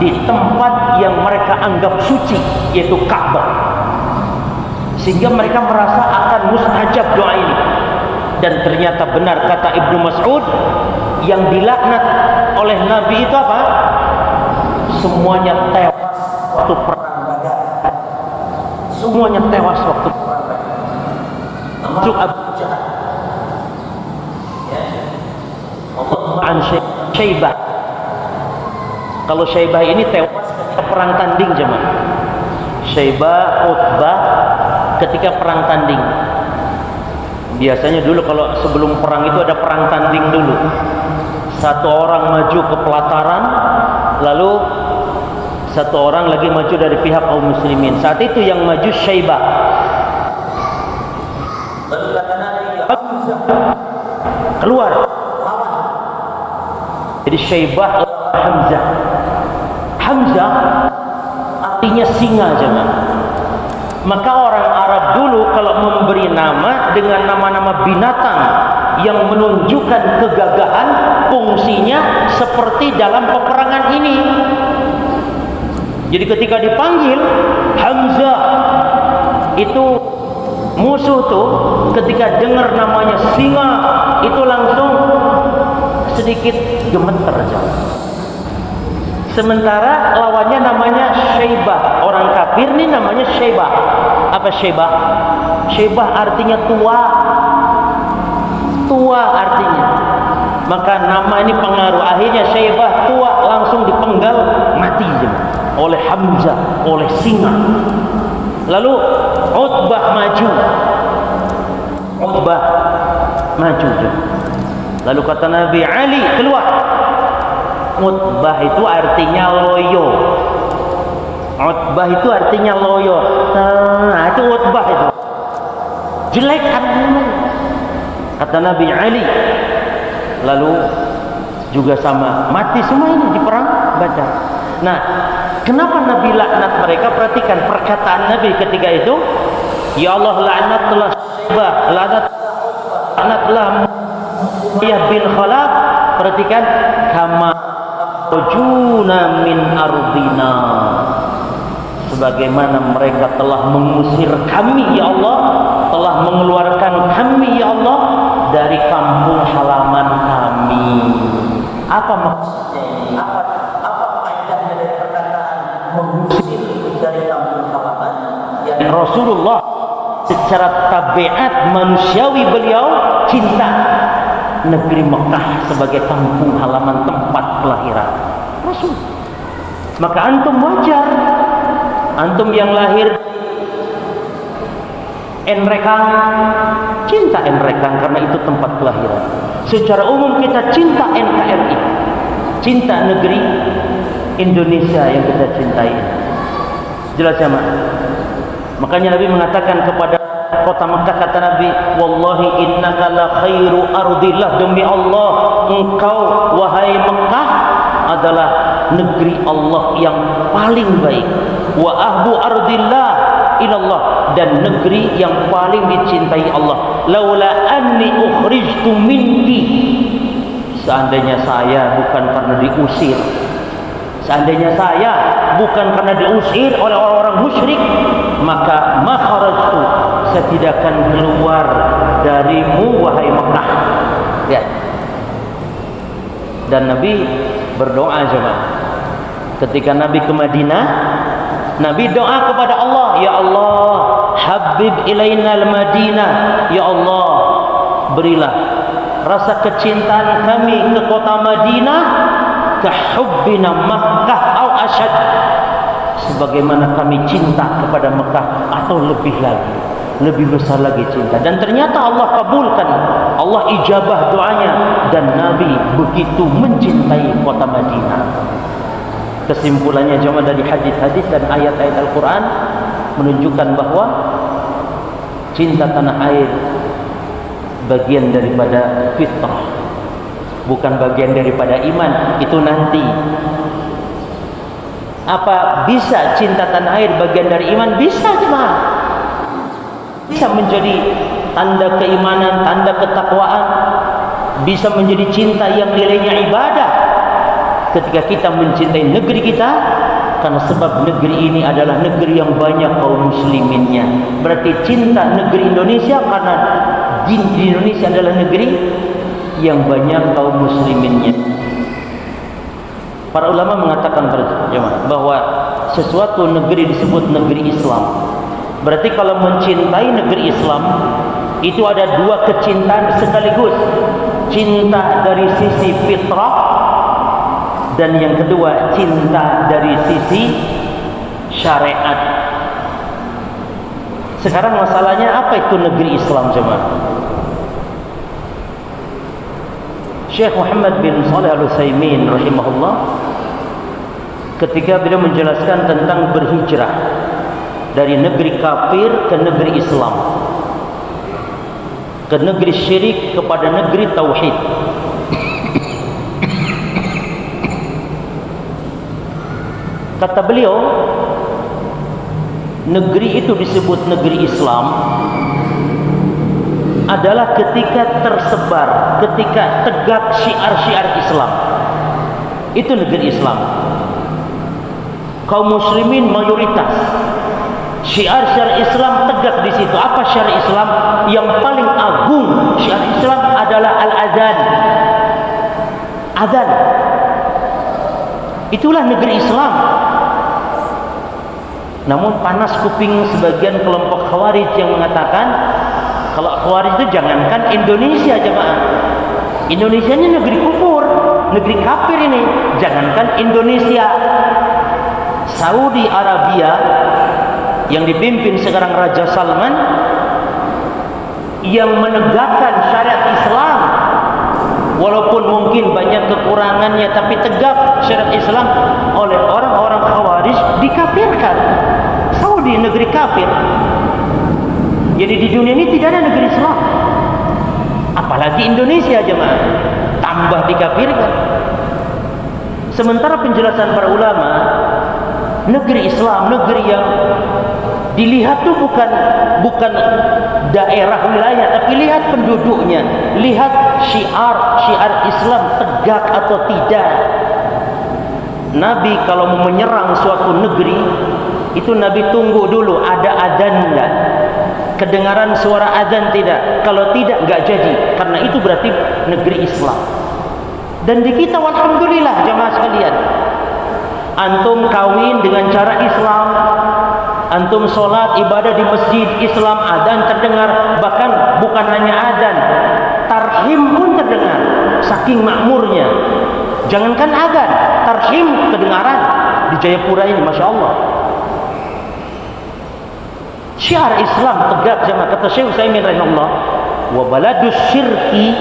di tempat yang mereka anggap suci, yaitu Ka'bah. Sehingga mereka merasa akan mustajab doa ini. Dan ternyata benar kata Ibnu Mas'ud, yang dilaknat oleh Nabi itu apa? Semuanya tewas waktu perang Badar. Semuanya tewas waktu perang Badar. Termasuk Abu Jahal. An Syaibah. Kalau Syaibah ini tewas ketika perang tanding jemaah. Syaibah, Utbah ketika perang tanding. Biasanya dulu kalau sebelum perang itu ada perang tanding dulu. Satu orang maju ke pelataran, lalu satu orang lagi maju dari pihak kaum muslimin. Saat itu yang maju Syaibah. keluar. Jadi Syaibah Hamzah. Hamzah artinya singa jemaah. Maka orang Arab dulu kalau memberi nama dengan nama-nama binatang yang menunjukkan kegagahan, fungsinya seperti dalam peperangan ini. Jadi ketika dipanggil Hamzah, itu musuh tuh ketika dengar namanya singa itu langsung sedikit gemeter aja. Sementara lawannya namanya Syaibah. Orang kafir nih namanya Syaibah. Apa Syaibah? Syaibah artinya tua. Tua artinya. Maka nama ini pengaruh. Akhirnya Syaibah tua langsung dipenggal mati oleh Hamzah, oleh singa. Lalu Utbah maju. Utbah maju. Lalu kata Nabi, Ali keluar. Utbah itu artinya loyo. Utbah itu artinya loyo. Nah, itu Utbah itu. Jelek artinya. Kata Nabi Ali. Lalu juga sama, mati semua ini di perang Badar. Nah, kenapa Nabi laknat mereka? Perhatikan perkataan Nabi ketika itu. Ya Allah, laknatlah Syaibah, laknatlah Umayyah bin Khalaf. Perhatikan, kama rujuna min ardina, sebagaimana mereka telah mengusir kami ya Allah, telah mengeluarkan kami ya Allah dari kampung halaman kami. Apa maksudnya ini? Apa faedahnya dari perkataan mengusir dari kampung halaman? Ya, Rasulullah secara tabiat manusiawi beliau cinta negeri Mekah sebagai kampung halaman tempat kelahiran Rasul. Maka antum wajar, antum yang lahir Enrekang, cinta Enrekang karena itu tempat kelahiran. Secara umum kita cinta NKRI, cinta negeri Indonesia yang kita cintai. Jelas ya mak? Makanya Nabi mengatakan kepada kota Mekah, kata Nabi, wallahi innaka la khairu ardillah, demi Allah engkau wahai Mekah adalah negeri Allah yang paling baik. Wa ahbu ardillah ilallah, dan negeri yang paling dicintai Allah. Laula anni ukhrijtu minki, seandainya saya bukan karena diusir, seandainya saya bukan karena diusir oleh orang-orang musyrik, maka makharajtu, saya tidak akan keluar darimu wahai Mekah. Ya. Dan Nabi berdoa coba. Ketika Nabi ke Madinah, Nabi doa kepada Allah, ya Allah, habib ilaina al-Madinah, ya Allah, berilah rasa kecintaan kami ke kota Madinah kahubbina Makkah au asyad, sebagaimana kami cinta kepada Mekah atau lebih lagi, lebih besar lagi cinta. Dan ternyata Allah kabulkan, Allah ijabah doanya, dan Nabi begitu mencintai kota Madinah. Kesimpulannya cuma dari hadis-hadis dan ayat-ayat Al-Quran menunjukkan bahwa cinta tanah air bagian daripada fitrah, bukan bagian daripada iman. Itu nanti. Apa bisa cinta tanah air bagian dari iman? Bisa cuma bisa menjadi tanda keimanan, tanda ketakwaan, bisa menjadi cinta yang nilainya ibadah ketika kita mencintai negeri kita, karena sebab negeri ini adalah negeri yang banyak kaum musliminnya. Berarti cinta negeri Indonesia karena di Indonesia adalah negeri yang banyak kaum musliminnya. Para ulama mengatakan bahwa sesuatu negeri disebut negeri Islam. Berarti kalau mencintai negeri Islam itu ada dua kecintaan sekaligus. Cinta dari sisi fitrah, dan yang kedua cinta dari sisi syariat. Sekarang masalahnya apa itu negeri Islam coba? Syekh Muhammad bin Shalih Al-Utsaimin rahimahullah ketika beliau menjelaskan tentang berhijrah dari negeri kafir ke negeri Islam, ke negeri syirik kepada negeri tauhid. Kata beliau, negeri itu disebut negeri Islam adalah ketika tersebar, ketika tegak syiar-syiar Islam. Itu negeri Islam. Kaum muslimin mayoritas. Syiar-syiar Islam tegak di situ. Apa syiar Islam? Yang paling agung syiar Islam adalah al-adzan. Adzan. Itulah negeri Islam. Namun panas kuping sebagian kelompok Khawarij yang mengatakan kalau Khawarij itu jangankan Indonesia jemaah. Indonesia ini negeri kufur, negeri kafir ini. Jangankan Indonesia, Saudi Arabia yang dipimpin sekarang Raja Salman yang menegakkan syariat Islam, walaupun mungkin banyak kekurangannya, tapi tegak syariat Islam oleh orang-orang Khawarij dikafirkan. Saudi negeri kafir. Jadi di dunia ini tidak ada negeri Islam. Apalagi Indonesia jemaah, tambah dikafirkan. Sementara penjelasan para ulama, negeri Islam, negeri yang dilihat tuh bukan daerah wilayah, tapi lihat penduduknya, lihat syiar Islam tegak atau tidak. Nabi kalau mau menyerang suatu negeri, itu Nabi tunggu dulu ada adzan enggak, kedengaran suara adzan tidak. Kalau tidak, enggak jadi, karena itu berarti negeri Islam. Dan di kita alhamdulillah jamaah sekalian, antum kawin dengan cara Islam, antum sholat ibadah di masjid Islam, adzan terdengar, bahkan bukan hanya adzan, tarhim pun terdengar, saking makmurnya. Jangankan adzan, tarhim kedengaran di Jayapura ini, masya Allah. Syiar Islam tegak jemaah. Kata Syekh Utsaimin rahimahullah, wa baladus syirki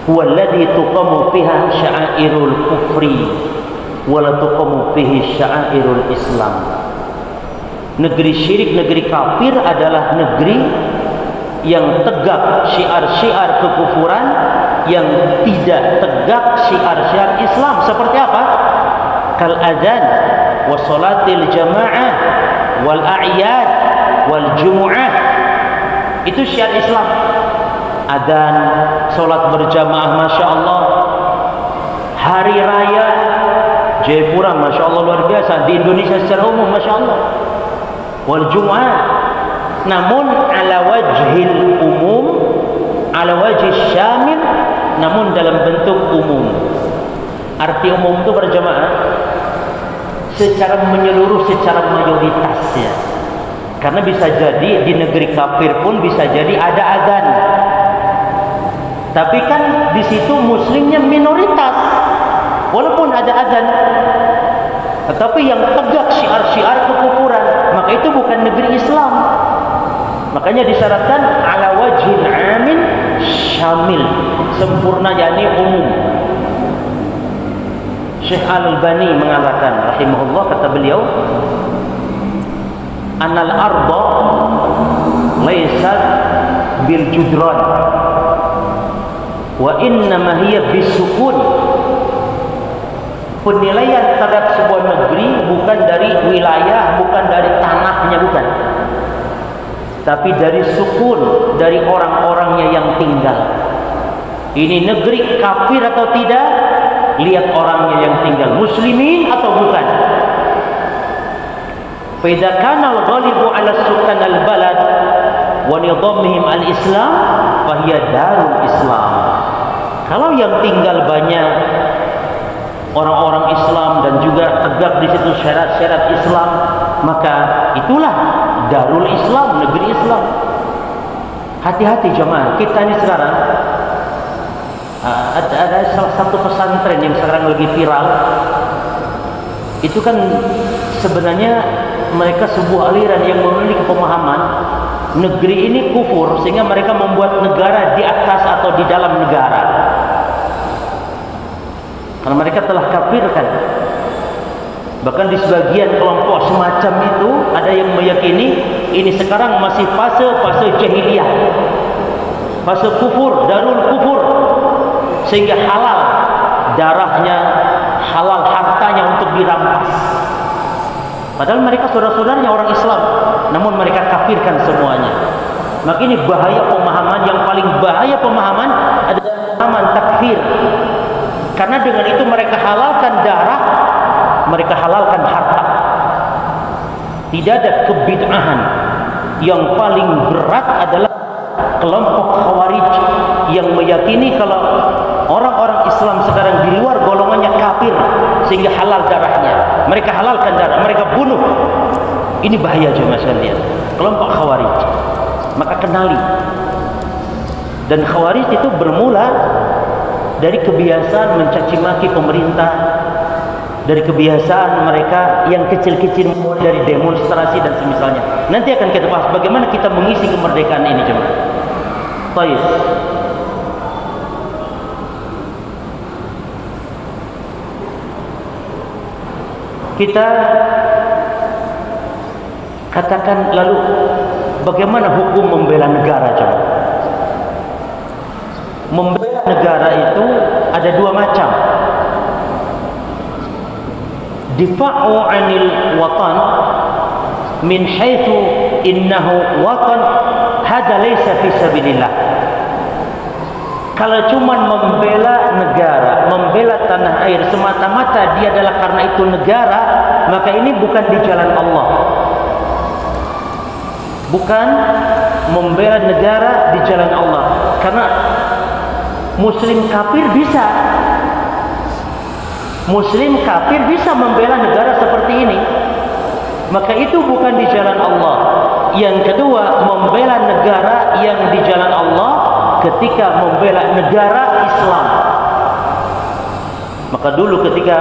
huwa alladhi tuqamu fiha sya'airul kufri wa la tuqamu fihi sya'airul Islam. Negeri syirik, negeri kafir adalah negeri yang tegak syiar-syiar kekufuran, yang tidak tegak syiar-syiar Islam. Seperti apa? Kal adzan wa salatil jamaah wal a'yad wal jumu'ah. Itu syiar Islam. Adzan, salat berjamaah, masya Allah. Hari raya Jayapura, masya Allah luar biasa. Di Indonesia secara umum, masya Allah. Wal jumu'ah. Namun ala wajhil umum, ala wajhil syamil, namun dalam bentuk umum. Arti umum itu berjamaah secara menyeluruh, secara mayoritas ya. Karena bisa jadi di negeri kafir pun bisa jadi ada adzan. Tapi kan di situ muslimnya minoritas, walaupun ada adzan. Tetapi yang tegak syiar-syiar kekufuran, maka itu bukan negeri Islam. Makanya disyaratkan ala wajhil amin syamil, sempurna, yakni umum. Syekh Al-Albani mengatakan rahimahullah, kata beliau, anal arda laysat bil judran wa innama hiya bisukun. Penilaian terhadap sebuah negeri bukan dari wilayah, bukan dari tanahnya, bukan, tapi dari sukun, dari orang-orangnya yang tinggal. Ini negeri kafir atau tidak, lihat orangnya yang tinggal, muslimin atau bukan. Fa idza kana al-ghalibu 'ala sukan al-balad wa nidhamihim al-islam fa hiya darul islam. Kalau yang tinggal banyak orang-orang Islam dan juga tegak di situ syarat-syarat Islam, maka itulah darul Islam, negeri Islam. Hati-hati jemaah, kita ini sekarang ada salah satu pesantren yang sekarang lagi viral. Itu kan sebenarnya mereka sebuah aliran yang memiliki pemahaman negeri ini kufur, sehingga mereka membuat negara di atas atau di dalam negara. Karena mereka telah kafirkan. Bahkan di sebagian kelompok semacam itu ada yang meyakini ini sekarang masih fase jahiliyah. fase kufur, darul kufur, sehingga halal darahnya, halal hartanya untuk dirampas. Padahal mereka saudara-saudaranya orang Islam, namun mereka kafirkan semuanya. Maka ini bahaya pemahaman, yang paling bahaya pemahaman adalah pemahaman takfir. Karena dengan itu mereka halalkan darah, mereka halalkan harta. Tidak ada kebid'ahan. Yang paling berat adalah kelompok Khawarij yang meyakini kalau orang-orang Islam sekarang di luar golongannya kafir sehingga halal darahnya. Mereka halalkan darah, mereka bunuh. Ini bahaya jemaah sekalian. Kelompok Khawarij. Maka kenali. Dan Khawarij itu bermula dari kebiasaan mencaci maki pemerintah, dari kebiasaan mereka yang kecil-kecil dari demonstrasi dan semisalnya. Nanti akan kita bahas bagaimana kita mengisi kemerdekaan ini jemaah. Baik. Kita katakan lalu bagaimana hukum membela negara jemaah? Membela negara itu ada dua macam. Difa'u 'anil watan min haitsu innahu watan hada laysa fi sabilillah. Kalau cuma membela negara, membela tanah air semata-mata dia adalah karena itu negara, maka ini bukan di jalan Allah. Bukan membela negara di jalan Allah. Karena muslim kafir bisa. Muslim kafir bisa membela negara seperti ini. Maka itu bukan di jalan Allah. Yang kedua, membela negara yang di jalan Allah ketika membela negara Islam. Maka dulu ketika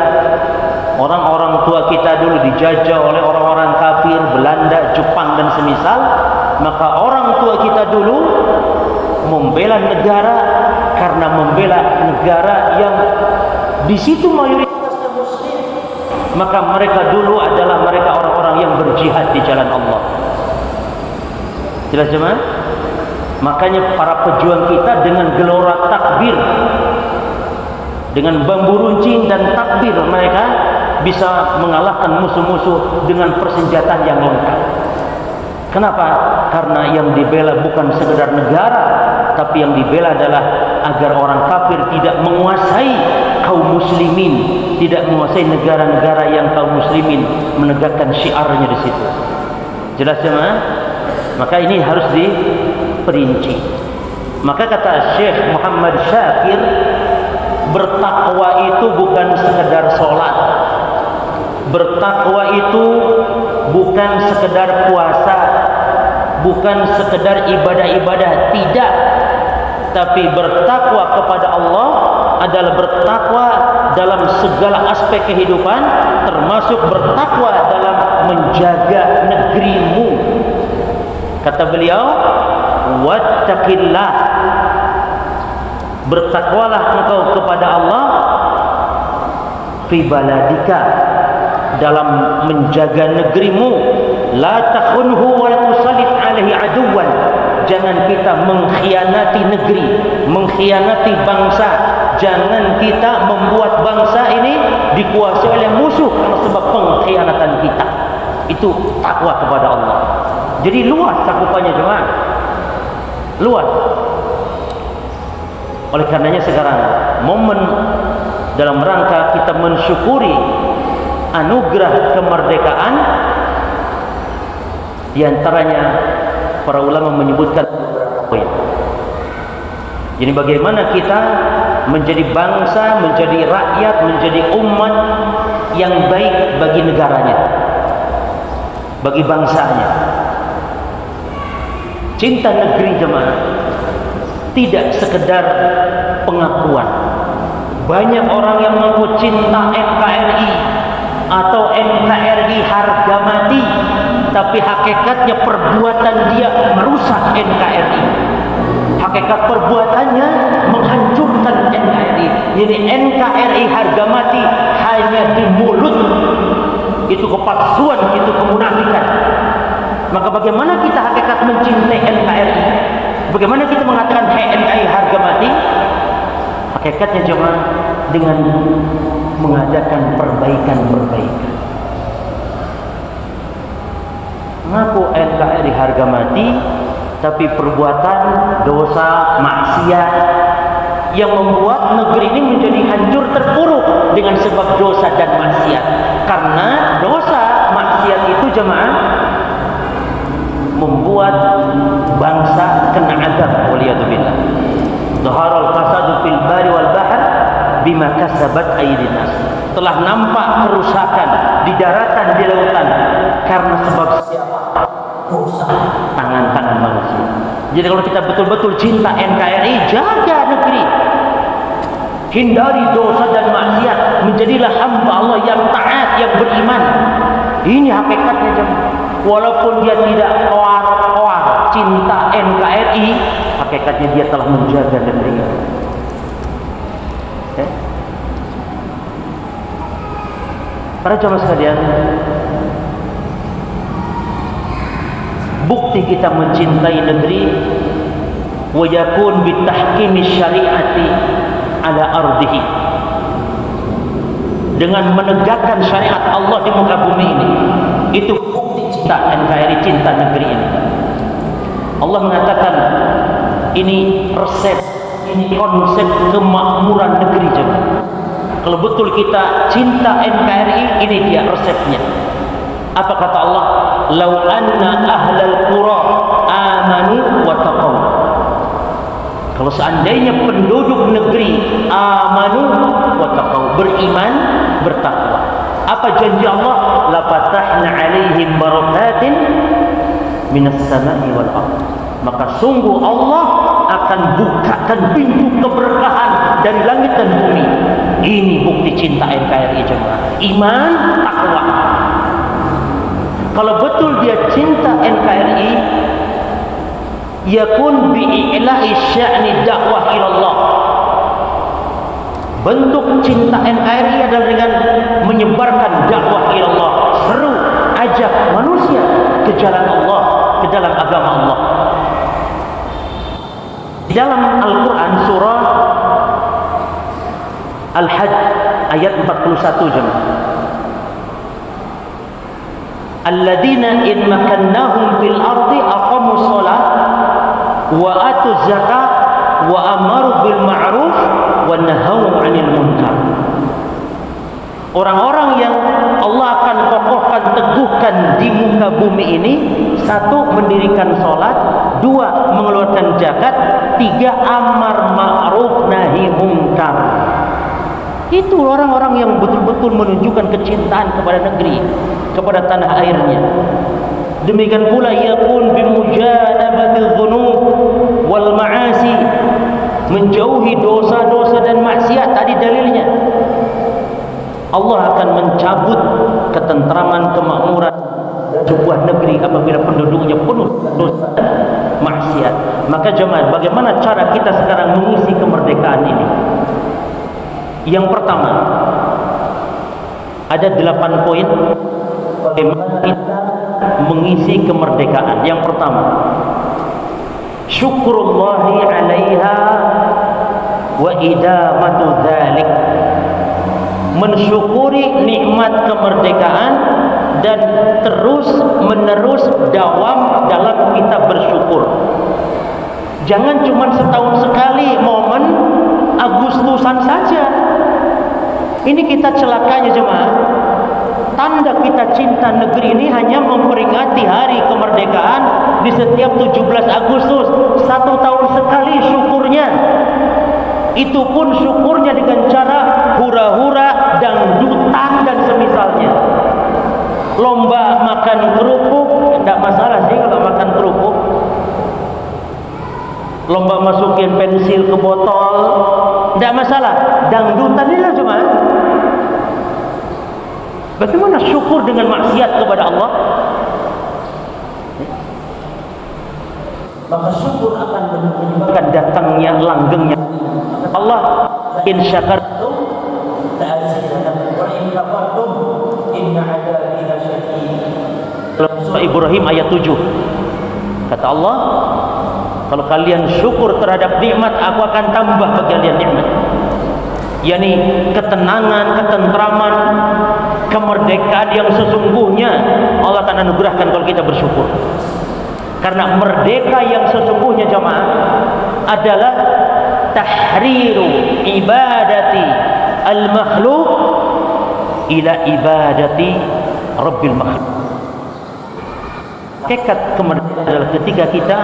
orang-orang tua kita dulu dijajah oleh orang-orang kafir, Belanda, Jepang dan semisal, maka orang tua kita dulu membela negara karena membela negara yang di situ mayoritasnya muslim. Maka mereka dulu adalah mereka orang-orang yang berjihad di jalan Allah. Jelas jemaah? Makanya para pejuang kita dengan gelora takbir, dengan bambu runcing dan takbir, mereka bisa mengalahkan musuh-musuh dengan persenjataan yang lengkap. Kenapa? Karena yang dibela bukan sekedar negara, tapi yang dibela adalah agar orang kafir tidak menguasai kaum muslimin, tidak menguasai negara-negara yang kaum muslimin menegakkan syiarnya di situ. Jelas jemaah? Maka ini harus diperinci. Maka kata Syekh Muhammad Syakir, bertakwa itu bukan sekedar sholat, bertakwa itu bukan sekedar puasa, bukan sekedar ibadah-ibadah, tidak. Tapi bertakwa kepada Allah adalah bertakwa dalam segala aspek kehidupan, termasuk bertakwa dalam menjaga negerimu. Kata beliau, wattaqillah, bertakwalah engkau kepada Allah fi baladika, dalam menjaga negerimu. La takhunhu wa la tusallit alaihi aduwan, jangan kita mengkhianati negeri, mengkhianati bangsa. Jangan kita membuat bangsa ini dikuasai oleh musuh karena sebab pengkhianatan kita. Itu takwa kepada Allah. Jadi luas cakupannya jemaah, luas. Oleh karenanya sekarang momen dalam rangka kita mensyukuri anugerah kemerdekaan, diantaranya para ulama menyebutkan poin. Jadi bagaimana kita menjadi bangsa, menjadi rakyat, menjadi umat yang baik bagi negaranya, bagi bangsanya. Cinta negeri jemaah tidak sekedar pengakuan. Banyak orang yang mengaku cinta NKRI atau NKRI harga mati, tapi hakikatnya perbuatan dia merusak NKRI. Hakikat perbuatannya menghancurkan NKRI. Jadi NKRI harga mati hanya di mulut. Itu kepalsuan, itu kemunafikan. Maka bagaimana kita hakikat mencintai NKRI? Bagaimana kita mengatakan HNI harga mati? Hakikatnya cuma dengan mengadakan perbaikan-perbaikan. Mengaku NKRI harga mati, tapi perbuatan dosa maksiat yang membuat negeri ini menjadi hancur terpuruk dengan sebab dosa dan maksiat. Karena dosa maksiat itu jemaah membuat bangsa kena azab, waliyadzubillah. Dhaharal fasadu fil bari wal bahr bima kasabat aydin nas. Telah nampak kerusakan di daratan, di lautan karena sebab siapa? Dosa tangan-tangan manusia. Jadi kalau kita betul-betul cinta NKRI, jaga negeri, hindari dosa dan maksiat, menjadilah hamba Allah yang taat, yang beriman. Ini hakikatnya jemaah. Walaupun dia tidak koar-koar cinta NKRI, hakikatnya dia telah menjaga negeri. Okay? Para jemaah sekalian, bukti kita mencintai negeri wa yakun bitahkimi syariati ala ardihi, dengan menegakkan syariat Allah di muka bumi ini. Itu bukti cinta NKRI, cinta negeri ini. Allah mengatakan ini resep, ini konsep kemakmuran negeri jemaah. Kalau betul kita cinta NKRI, ini dia resepnya. Apa kata Allah? Lau anna ahlal qura amanu wa taqaw. Kalau seandainya penduduk negeri amanu wa taqaw, beriman, bertakwa. Apa janji Allah? La fatahna alaihim barakatin minas sama'i wal ardh. Maka sungguh Allah akan bukakan pintu keberkahan dari langit dan bumi. Ini bukti cinta NKRI jemaah. Iman, takwa. Kalau betul dia cinta NKRI, yakun bi'ilahi sya'ni dakwah ilallah. Bentuk cinta NKRI adalah dengan menyebarkan dakwah ilallah, seru, ajak manusia ke jalan Allah, ke dalam agama Allah. Di dalam Al-Quran surah Al-Hajj ayat 41 jemaah. Alladzina in makannahum fil ardi aqamus shalah wa atuz zakah wa amaru bil ma'ruf wa nahaw 'anil munkar. Orang-orang yang Allah akan kokohkan, teguhkan di muka bumi ini, satu, mendirikan sholat, dua, mengeluarkan zakat, tiga, amar ma'ruf nahi munkar. Itu orang-orang yang betul-betul menunjukkan kecintaan kepada negeri, kepada tanah airnya. Demikian pula yakun bimujanabatil dhunub wal ma'asi, menjauhi dosa-dosa dan maksiat. Tadi dalilnya Allah akan mencabut ketentraman, kemakmuran sebuah negeri apabila penduduknya penuh dosa dan maksiat. Maka jemaah, bagaimana cara kita sekarang mengisi kemerdekaan ini? Yang pertama, ada 8 poin bagaimana kita mengisi kemerdekaan. Yang pertama, syukrullahi 'alaiha wa idamatu dzalik. Mensyukuri nikmat kemerdekaan dan terus menerus dawam dalam kita bersyukur. Jangan cuma setahun sekali momen Agustusan saja. Ini kita celakanya jemaah. Tanda kita cinta negeri ini hanya memperingati hari kemerdekaan di setiap 17 Agustus. 1 tahun sekali syukurnya. Itu pun syukurnya dengan cara hura-hura, dangdutan dan semisalnya. Lomba makan kerupuk, tidak masalah sih kalau makan kerupuk. Lomba masukin pensil ke botol, tidak masalah. Dangdutan ini lah cuma. Bagaimana syukur dengan maksiat kepada Allah? Maka syukur akan menyebabkan datangnya langgengnya Allah. In syakartum la'azidannakum wa in kafartum inna 'adzabi lasyadid. Surah Ibrahim ayat 7. Kata Allah, Kalau kalian syukur terhadap nikmat, aku akan tambah bagi kalian nikmat. yakni ketenangan, ketentraman, kemerdekaan yang sesungguhnya Allah akan anugerahkan kalau kita bersyukur. Karena merdeka yang sesungguhnya jamaah adalah tahriru ibadati al-makhluk ila ibadati rabbil makhluk. Hakikat kemerdekaan adalah ketika kita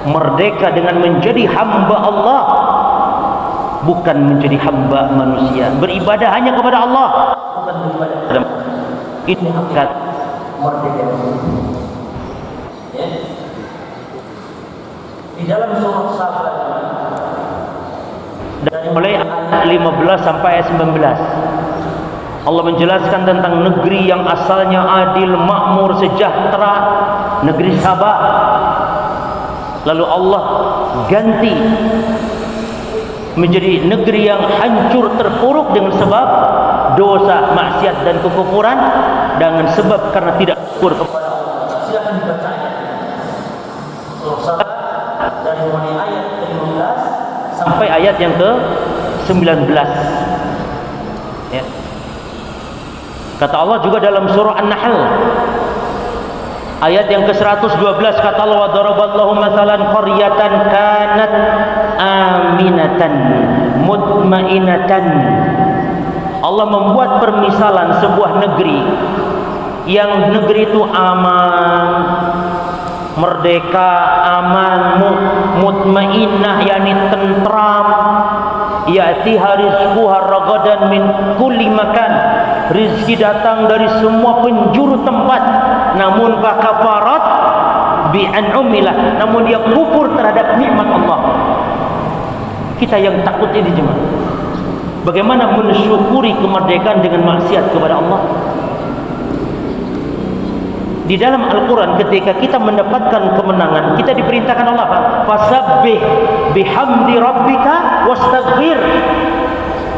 merdeka dengan menjadi hamba Allah, bukan menjadi hamba manusia. Beribadah hanya kepada Allah, bukan beribadah kepada manusia. Itu hakikat merdeka. Ya. Di dalam surah Sabat dari mulai ayat 15 sampai ayat 19 Allah menjelaskan tentang negeri yang asalnya adil, makmur, sejahtera, negeri Sabah. Lalu Allah ganti menjadi negeri yang hancur terpuruk dengan sebab dosa, maksiat dan kekufuran, dengan sebab karena tidak syukur kepada Allah. Silakan dibaca surah Sabah dari mulai ayat ke-15 sampai ayat yang ke-19. Ya. Kata Allah juga dalam surah An-Nahl ayat yang ke-112, kata Allah, wa daraballahu mathalan qaryatan kanat aminatan mutmainatan. Allah membuat permisalan sebuah negeri yang negeri itu aman, merdeka, aman, mutmainnah, yakni tentram, ya'tiha rizquha ragadan min kulli makan. Rizki datang dari semua penjuru tempat. Namun fakafarat bi an'umilah, namun dia kufur terhadap nikmat Allah. Kita yang takut ini jemaah, bagaimana mensyukuri kemerdekaan dengan maksiat kepada Allah. Di dalam Al-Quran ketika kita mendapatkan kemenangan, kita diperintahkan Allah apa? Fasabbih bihamdi rabbika wastaghfir.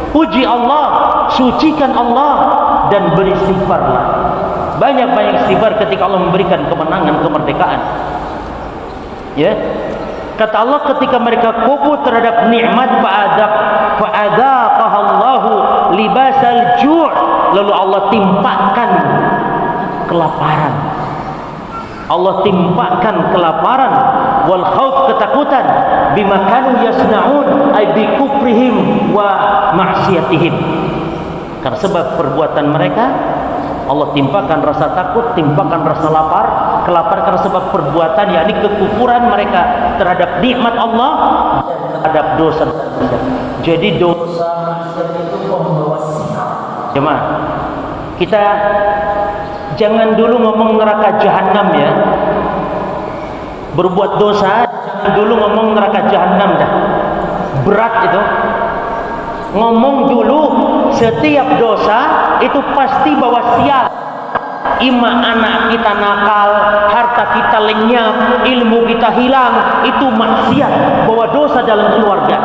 Puji Allah, sucikan Allah, dan beristighfarlah. Banyak-banyak istighfar ketika Allah memberikan kemenangan, kemerdekaan. Ya. Kata Allah ketika mereka kufur terhadap nikmat, fa'adzaqahallahu libasal ju', lalu Allah timpakan kelaparan. Allah timpakan kelaparan, wal khauf, ketakutan, bima kanu yasnaun, ay bi kufrihim wa ma'siyatihim. Karena sebab perbuatan mereka, Allah timpakan rasa takut, timpakan rasa lapar, kelaparan karena sebab perbuatan, yakni kekufuran mereka terhadap nikmat Allah dan terhadap dosa. Jadi dosa maksiat itu membawa sikap. Jemaah, kita jangan dulu ngomong neraka jahanam ya. Berbuat dosa jangan dulu ngomong neraka jahanam dah. Berat itu. Ngomong dulu setiap dosa itu pasti bawa sial. Ima anak kita nakal, harta kita lenyap, ilmu kita hilang, itu maksiat, bawa dosa dalam keluarga.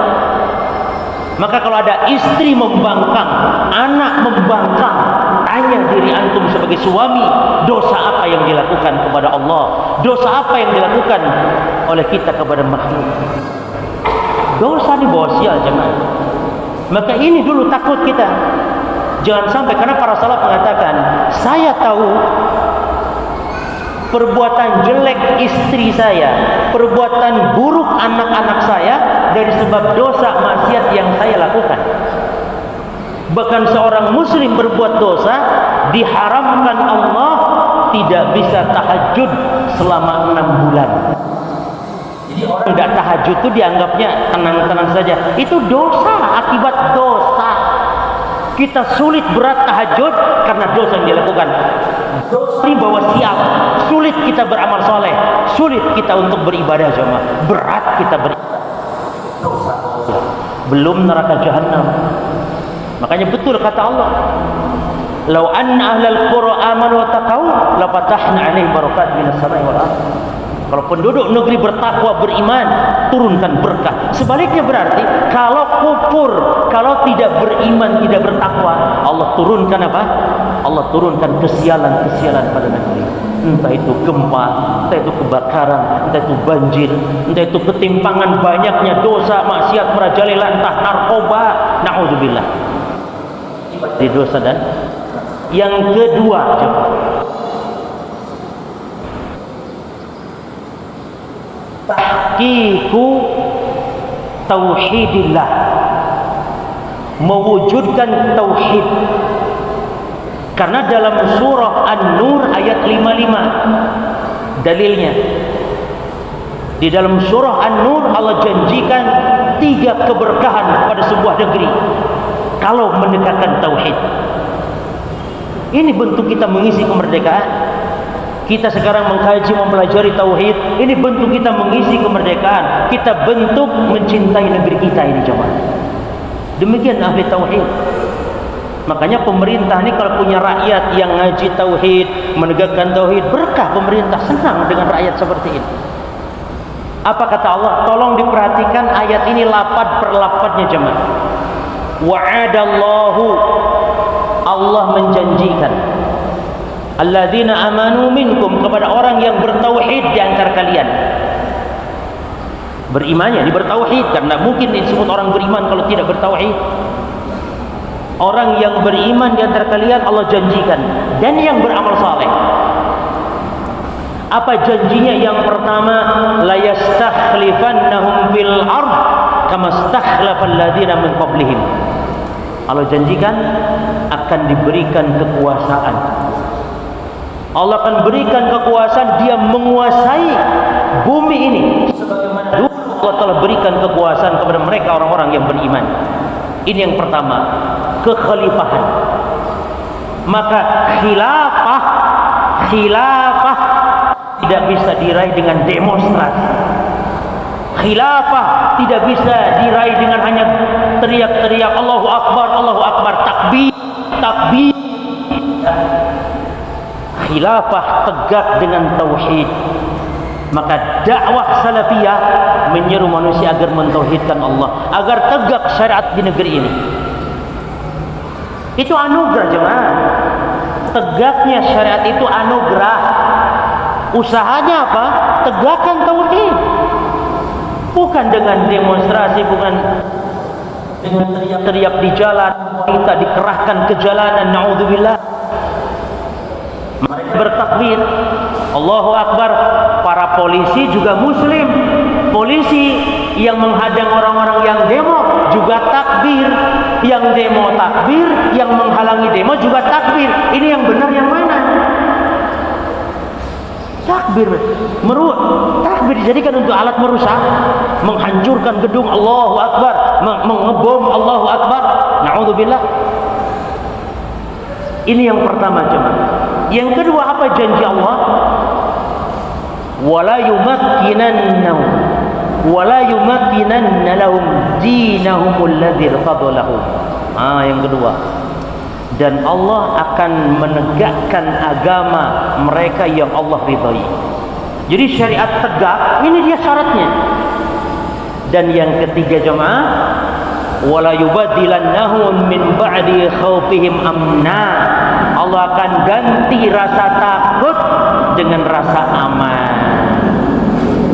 Maka kalau ada istri membangkang, anak membangkang, tanya diri antum sebagai suami, dosa apa yang dilakukan kepada Allah? Dosa apa yang dilakukan oleh kita kepada makhluk? Dosa di bawah sial jemaah. Maka ini dulu takut kita. Jangan sampai, karena para salaf mengatakan, saya tahu perbuatan jelek istri saya, perbuatan buruk anak-anak saya dari sebab dosa maksiat yang saya lakukan. Bahkan seorang muslim berbuat dosa diharamkan Allah tidak bisa tahajud selama 6 bulan. Jadi orang tidak tahajud itu dianggapnya tenang-tenang saja. Itu dosa, akibat dosa. Kita sulit berat tahajud karena dosa yang dilakukan. Dosa ini bawa siap. Sulit kita beramal soleh, sulit kita untuk beribadah jemaah. Berat kita beribadah. Dosa. Belum neraka jahanam. Makanya betul kata Allah, "Lau anna ahlal qura amanu wa taqaw la fatahna 'alaihim barakat minas sama'i wal ardh." Kalau penduduk negeri bertakwa, beriman, turunkan berkah. Sebaliknya berarti kalau kufur, kalau tidak beriman, tidak bertakwa, Allah turunkan apa? Allah turunkan kesialan-kesialan pada negeri. entah itu gempa, entah itu kebakaran, entah itu banjir, entah itu ketimpangan banyaknya dosa, maksiat merajalela, entah narkoba, naudzubillah. Di dosa. Dan yang kedua, tahqiqu tauhidillah, mewujudkan tauhid. Karena dalam surah An-Nur ayat 55 dalilnya, di dalam surah An-Nur Allah janjikan 3 keberkahan pada sebuah negeri kalau mendekatkan tauhid. Ini bentuk kita mengisi kemerdekaan. Kita sekarang mengkaji, mempelajari tauhid. Ini bentuk kita mengisi kemerdekaan. Kita bentuk mencintai negeri kita ini, jemaah. Demikian ahli tauhid. Makanya pemerintah ini kalau punya rakyat yang ngaji tauhid, menegakkan tauhid, berkah pemerintah, senang dengan rakyat seperti ini. Apa kata Allah? Tolong diperhatikan ayat ini lafaz per lafaznya, jemaah. Wa'adallahu, Allah menjanjikan, alladzina amanu minkum, kepada orang yang bertauhid di antara kalian. Berimannya, bertauhid, karena mungkin disebut orang beriman kalau tidak bertauhid. Orang yang beriman di antara kalian Allah janjikan, dan yang beramal saleh. Apa janjinya? Yang pertama, la yastakhlifannahum fil ard kama stakhlafal ladzina min qablihim. Allah janjikan akan diberikan kekuasaan. Allah akan berikan kekuasaan, dia menguasai bumi ini sebagaimana dulu Allah telah berikan kekuasaan kepada mereka orang-orang yang beriman. Ini yang pertama, kekhalifahan. Maka khilafah tidak bisa diraih dengan demonstrasi. Khilafah tidak bisa diraih dengan hanya teriak-teriak Allahu Akbar, takbir. Khilafah tegak dengan tauhid. Maka dakwah salafiyah menyeru manusia agar mentauhidkan Allah, agar tegak syariat di negeri ini. Itu anugerah, jemaah. Tegaknya syariat itu anugerah. Usahanya apa? Tegakkan tauhid. Bukan dengan demonstrasi, bukan dengan teriak-teriak di jalan, kita dikerahkan ke jalanan, naudzubillah. Mereka bertakbir, Allahu Akbar. Para polisi juga muslim. Polisi yang menghadang orang-orang yang demo juga takbir. Yang demo takbir, yang menghalangi demo juga takbir. Ini yang benar yang mana? Takbir, takbir dijadikan untuk alat merusak, menghancurkan gedung, Allahu Akbar, mengebom, Allahu Akbar, naudzubillah. Ini yang pertama, jemaah. Yang kedua, apa janji Allah? Wala yumakkinanna lahum dinahumul ladzii irtadha lahum. Yang kedua, dan Allah akan menegakkan agama mereka yang Allah ridhai. Jadi syariat tegak, ini dia syaratnya. Dan yang ketiga, jemaah, wala yubaddilannahum min ba'di khaufihim amna. Allah akan ganti rasa takut dengan rasa aman.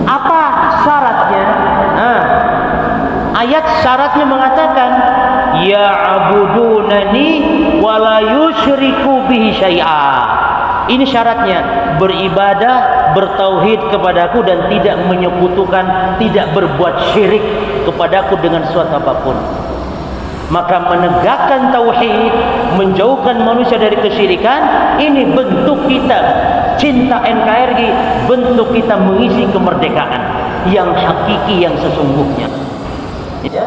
Apa syaratnya? Ayat syaratnya mengatakan ya'budunani wa la yusyriku bihi syai'a. Ini syaratnya, beribadah, bertauhid kepadaku dan tidak menyekutukan, tidak berbuat syirik kepadaku dengan suatu apapun. Maka menegakkan tauhid, menjauhkan manusia dari kesyirikan, ini bentuk kita cinta NKRI, bentuk kita mengisi kemerdekaan yang hakiki, yang sesungguhnya. Ya.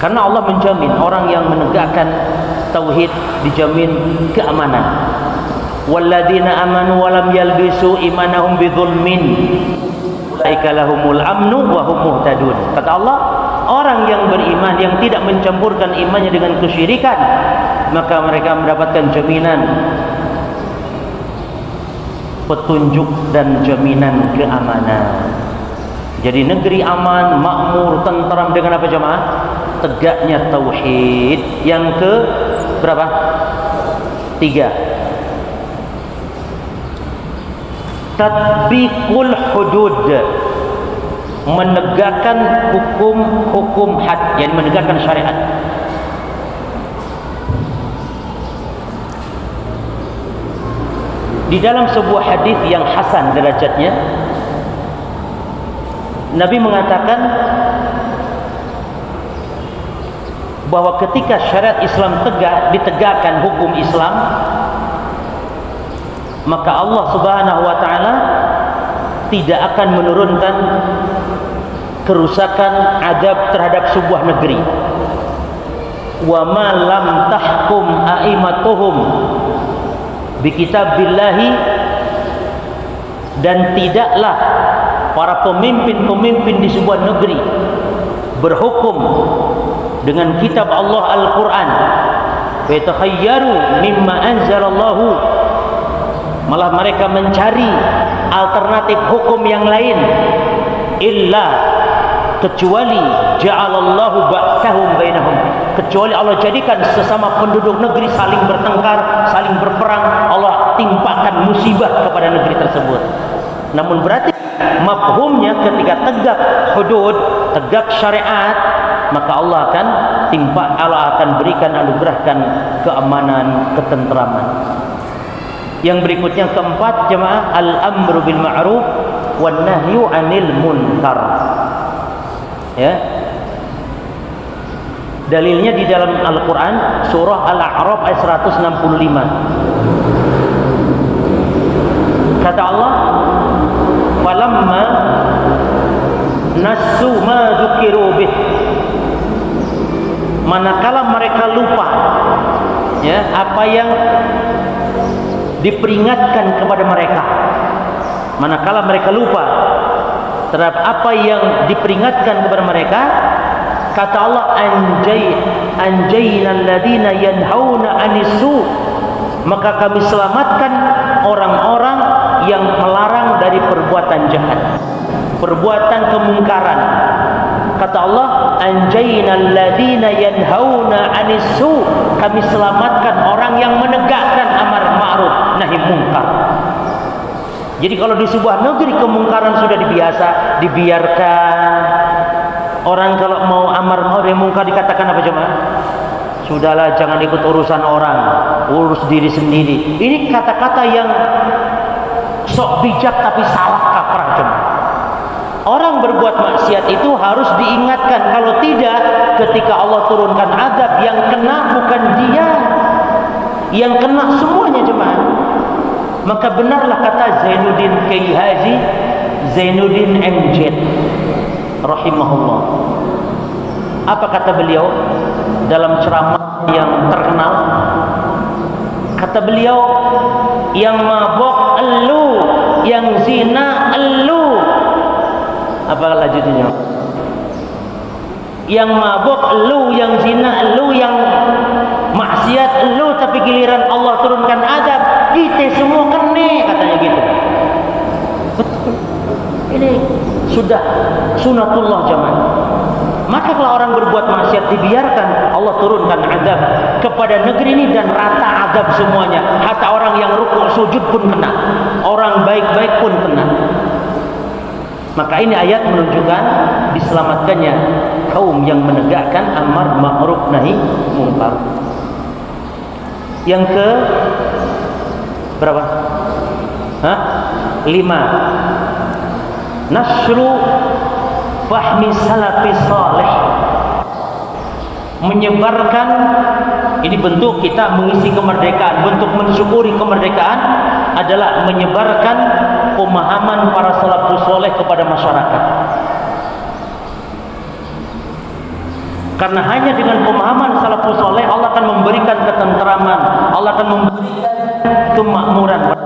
Karena Allah menjamin orang yang menegakkan tauhid dijamin keamanan. Walladzina amanu wa lam yalbisu imanahum bidzulmin ulaika lahumul amnu wa hum muhtadun. Kata Allah, orang yang beriman yang tidak mencampurkan imannya dengan kesyirikan, maka mereka mendapatkan jaminan petunjuk dan jaminan keamanan. Jadi negeri aman, makmur, tentram dengan apa, jemaah? Tegaknya tauhid. Yang ke berapa? 3. tatbiqul hudud, menegakkan hukum had, yang menegakkan syariat. Di dalam sebuah hadis yang hasan derajatnya, Nabi mengatakan bahwa ketika syariat Islam ditegakkan hukum Islam, maka Allah Subhanahu wa taala tidak akan menurunkan kerusakan adab terhadap sebuah negeri. Wa ma lam tahkum a'immatuhum bi kitabillahi, dan tidaklah para pemimpin-pemimpin di sebuah negeri berhukum dengan kitab Allah Al-Quran, wa yatakhayyaru mimma anzalallahu, malah mereka mencari alternatif hukum yang lain, illa, kecuali ja'alallahu ba'sahum bainahum, kecuali Allah jadikan sesama penduduk negeri saling bertengkar, saling berperang, Allah timpakan musibah kepada negeri tersebut. Namun berarti mafhumnya ketika tegak hudud, tegak syariat, maka Allah akan berikan, anugerahkan keamanan, ketentraman. Yang berikutnya keempat, jemaah, al-amru bil ma'ruf wan nahyu 'anil munkar. Ya. Dalilnya di dalam Al-Qur'an surah Al-A'raf ayat 165. Kata Allah, "Falamma nasu ma dzukiru bih." Manakala mereka lupa, ya, apa yang diperingatkan kepada mereka. Manakala mereka lupa terhadap apa yang diperingatkan kepada mereka, kata Allah, anjayna alladhina yanhauna 'anisu, maka kami selamatkan orang-orang yang melarang dari perbuatan jahat, perbuatan kemungkaran. Kata Allah, anjayna alladhina yanhauna 'anisu, kami selamatkan orang yang menegakkan amar ma'ruf nahi munkar. Jadi kalau di sebuah negeri kemungkaran sudah dibiarkan, orang kalau mau amar ma'ruf nahi munkar dikatakan apa jemaah? Sudahlah, jangan ikut urusan orang, urus diri sendiri. Ini kata-kata yang sok bijak tapi salah kaprah jemaah. Orang berbuat maksiat itu harus diingatkan, kalau tidak, ketika Allah turunkan azab, yang kena bukan dia, yang kena semuanya jemaah. Maka benarlah kata Zainuddin Kaihaji, Zainuddin MZ rahimahullah. Apa kata beliau dalam ceramah yang terkenal? Kata beliau, yang mabok elu, yang zina elu. Apa lanjutnya? Yang mabuk elu, yang zina elu, yang maksiat elu, tapi giliran Allah turunkan azab, kita semua kene, katanya gitu. Betul. Ini sudah sunatullah jemaah. Maka kalau orang berbuat maksiat dibiarkan, Allah turunkan azab kepada negeri ini dan rata azab semuanya. Hatta orang yang rukuk sujud pun kena, orang baik-baik pun kena. Maka ini ayat menunjukkan diselamatkannya kaum yang menegakkan amar ma'ruf nahi munkar. Yang ke berapa? 5. Nasru fahmi salafis salih. Menyebarkan, ini bentuk kita mengisi kemerdekaan, bentuk mensyukuri kemerdekaan adalah menyebarkan pemahaman para salafus soleh kepada masyarakat. Karena hanya dengan pemahaman salafus soleh Allah akan memberikan ketentraman, Allah akan memberikan kemakmuran.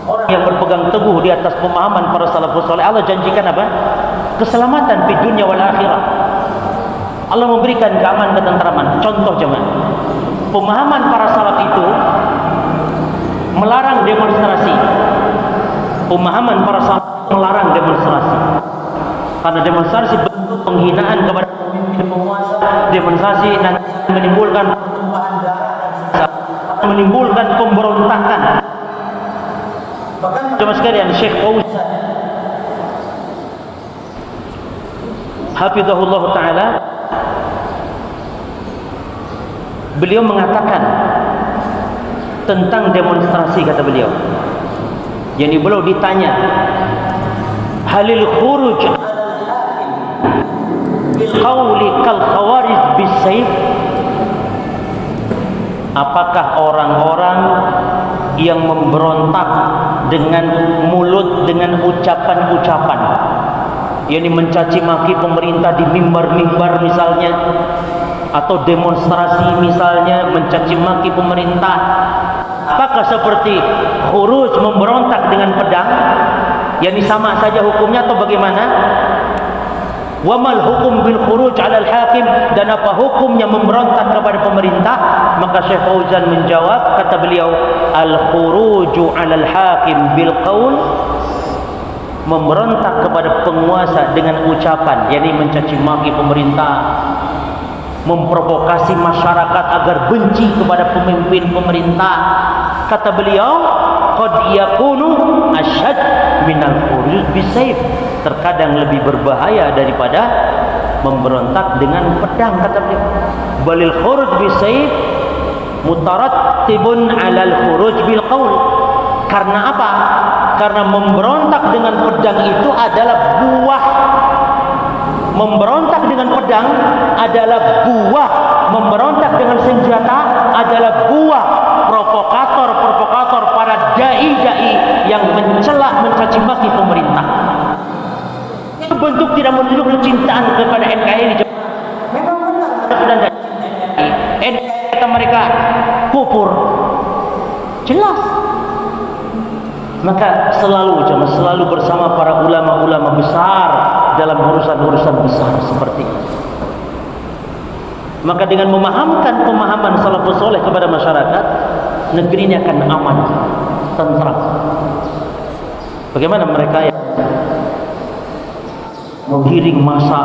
Orang yang berpegang teguh di atas pemahaman para salafus soleh, Allah janjikan apa? Keselamatan di dunia wal akhirah. Allah memberikan keamanan, ketentraman. Contoh jemaah, pemahaman para salaf itu melarang demonstrasi. Pemahaman para salaf melarang demonstrasi, karena demonstrasi bentuk penghinaan kepada penguasa. Demonstrasi nanti menimbulkan pertumpahan darah, menimbulkan pemberontakan. Bahkan Jemaah sekalian, Syekh Fauzan hafizahullah taala, beliau mengatakan tentang demonstrasi, kata beliau. Jadi beliau ditanya, halil khuruj bil qawli kal khawarij bis sayf, apakah orang-orang yang memberontak dengan mulut, dengan ucapan-ucapan, yakni mencaci maki pemerintah di mimbar-mimbar misalnya, atau demonstrasi misalnya mencaci maki pemerintah, apakah seperti khuruj, memberontak dengan pedang, yakni sama saja hukumnya atau bagaimana? Wa mal hukum bil khuruj 'ala al-hakim, dan apa hukumnya memberontak kepada pemerintah? Maka Syekh Fauzan menjawab, kata beliau, al-khuruju 'ala al-hakim bil qaul, memberontak kepada penguasa dengan ucapan, yakni mencaci maki pemerintah, memprovokasi masyarakat agar benci kepada pemimpin pemerintah. Kata beliau, qad yakunu asyad minal khuruj bisayf, terkadang lebih berbahaya daripada memberontak dengan pedang, kata beliau. Balil khuruj bisayf mutarattibun 'alal khuruj bil qaul. Karena apa? Karena memberontak dengan pedang itu adalah buah. Memberontak dengan pedang adalah buah. Memberontak dengan senjata adalah buah provokator-provokator, para dai-dai yang mencela, mencaci maki pemerintah. Itu bentuk tidak menunjukkan cintaan kepada NKRI. Memang benar sudah tidak NKRI, kata mereka kufur, jelas. Maka selalu bersama para ulama-ulama besar dalam urusan-urusan besar seperti ini. Maka dengan memahamkan pemahaman salafus saleh kepada masyarakat, negeri ini akan aman, tentram. Bagaimana mereka yang menggiring massa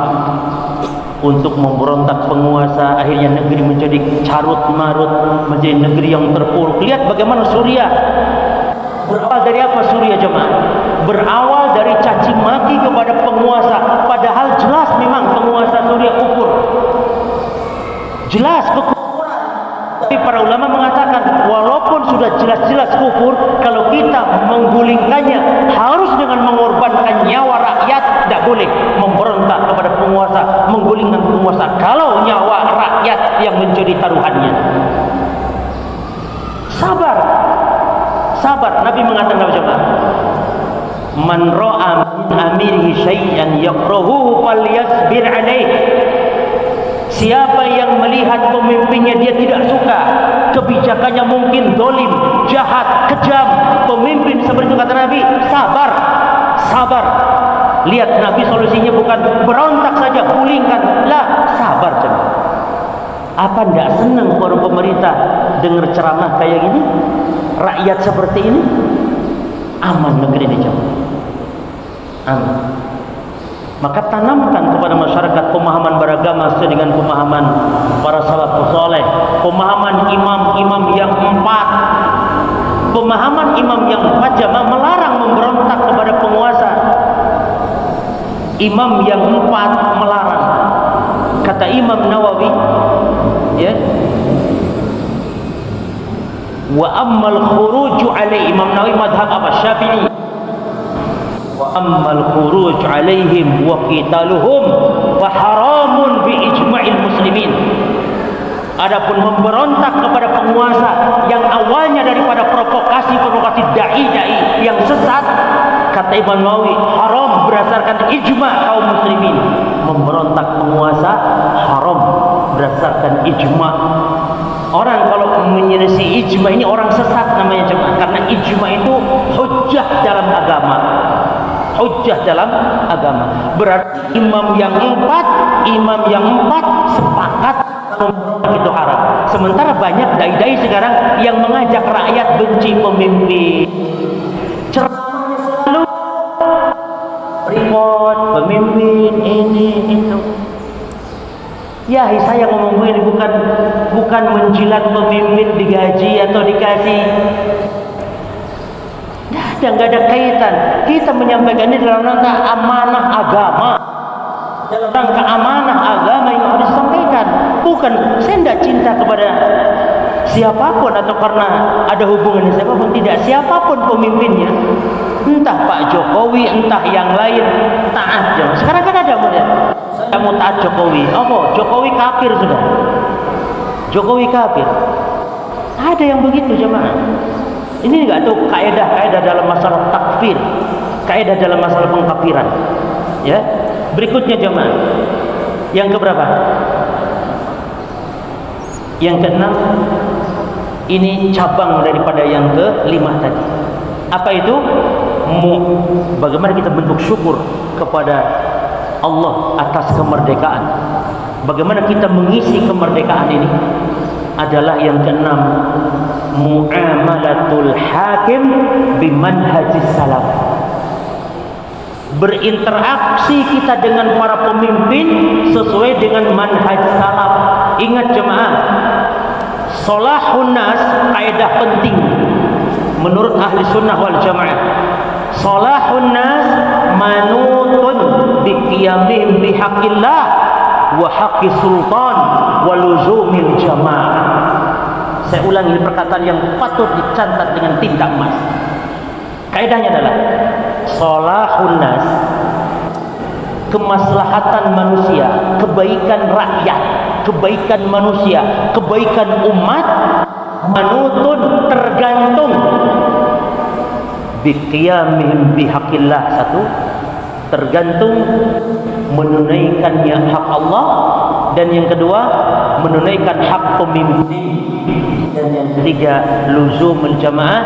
untuk memberontak penguasa, akhirnya negeri menjadi carut marut, menjadi negeri yang terpuruk. Lihat bagaimana Suriah. Berawal dari apa Suriah, jemaah? Berawal dari caci maki kepada penguasa, padahal jelas memang penguasa Suriah kufur, jelas kekufuran. Tapi para ulama mengatakan walaupun sudah jelas-jelas kufur, kalau kita menggulingkannya harus dengan mengorbankan nyawa rakyat. Tidak boleh memberontak kepada penguasa, menggulingkan penguasa kalau nyawa rakyat yang menjadi taruhannya. Sabar, sabar. Nabi mengatakan kepada jemaah, man ra'a min amirihi syai'an yakrahuhu falyasbir alaih. Siapa yang melihat pemimpinnya dia tidak suka, kebijakannya mungkin zalim, jahat, kejam, pemimpin seperti itu, kata Nabi, sabar, sabar. Lihat Nabi solusinya bukan berontak saja, gulingkan, lah, sabar saja. Apa tidak senang para pemerintah dengar ceramah kayak gini? Rakyat seperti ini, aman negeri ini, jemaah, aman. Maka tanamkan kepada masyarakat pemahaman beragama sesuai dengan pemahaman para salafus saleh, pemahaman imam-imam yang empat. Pemahaman imam yang empat, jemaah, melarang memberontak kepada penguasa. Imam yang empat melarang. Kata Imam Nawawi, ya, wa ammal khuruju alaihi, Imam Nawawi madhab apa? Syafi'i. Wa ammal khuruj alaihim wa qitaluhum fa haramun bi ijma'il muslimin. Adapun memberontak kepada penguasa yang awalnya daripada provokasi dai-dai yang sesat, kata Imam Nawawi, haram berdasarkan ijma' kaum muslimin. Memberontak penguasa haram berdasarkan ijma'. Orang kalau menyelisih ijma ini orang sesat namanya, jemaah, karena ijma itu hujjah dalam agama. Hujjah dalam agama. Berarti imam yang empat sepakat itu haram. Sementara banyak dai-dai sekarang yang mengajak rakyat benci pemimpin. Ceramahnya selalu report pemimpin ini itu. Ya, saya ngomong ini bukan menjilat pemimpin digaji atau dikasih. Nah, nggak ada kaitan. Kita menyampaikan ini dalam rangka amanah agama, dalam rangka amanah agama yang harus disampaikan. Bukan saya tidak cinta kepada siapapun atau karena ada hubungan dengan siapapun, tidak. Siapapun pemimpinnya, entah Pak Jokowi, entah yang lain, taat aja. Sekarang kan ada model kamu taat Jokowi, Jokowi kafir sudah, Jokowi kafir. Ada yang begitu jemaah. Ini enggak tahu kaidah dalam masalah takfir, kaidah dalam masalah pengkafiran. Ya. Berikutnya jemaah. Yang keberapa? Yang keenam. Ini cabang daripada yang kelima tadi. Apa itu? Bagaimana kita bentuk syukur kepada Allah atas kemerdekaan. Bagaimana kita mengisi kemerdekaan ini? Adalah yang keenam, muamalatul hakim bimanhajis salaf. Berinteraksi kita dengan para pemimpin sesuai dengan manhaj salaf. Ingat jemaah, salahun nas kaidah penting menurut ahli sunnah wal jamaah. Salahun nas manutun biqiyamihim bihaqqillah wa haqqi sultan wa luzumil jamaah. Saya ulangi, ini perkataan yang patut dicatat dengan tinta emas. Kaidahnya adalah salahun nas, kemaslahatan manusia, kebaikan rakyat, kebaikan manusia, kebaikan umat, manutun tergantung biqiyamihim bihaqqillah. Satu, tergantung menunaikannya hak Allah, dan yang kedua menunaikan hak pemimpin, dan yang ketiga luzumul jamaah,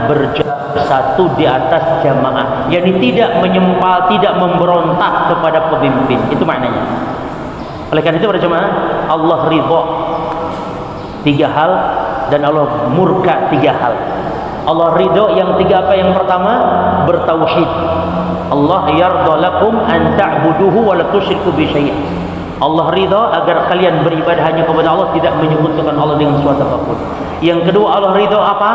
bersatu di atas jamaah, yakni tidak menyempal, tidak memberontak kepada pemimpin. Itu maknanya. Oleh karena itu para jemaah, Allah ridha 3 hal dan Allah murka 3 hal. Allah ridha yang 3 apa? Yang pertama, bertauhid. Allah yarda lakum an ta'buduhu wa la tusyriku bi syai'. Allah ridha agar kalian beribadah hanya kepada Allah, tidak menyekutukan Allah dengan sesuatu apapun. Yang kedua, Allah ridha apa?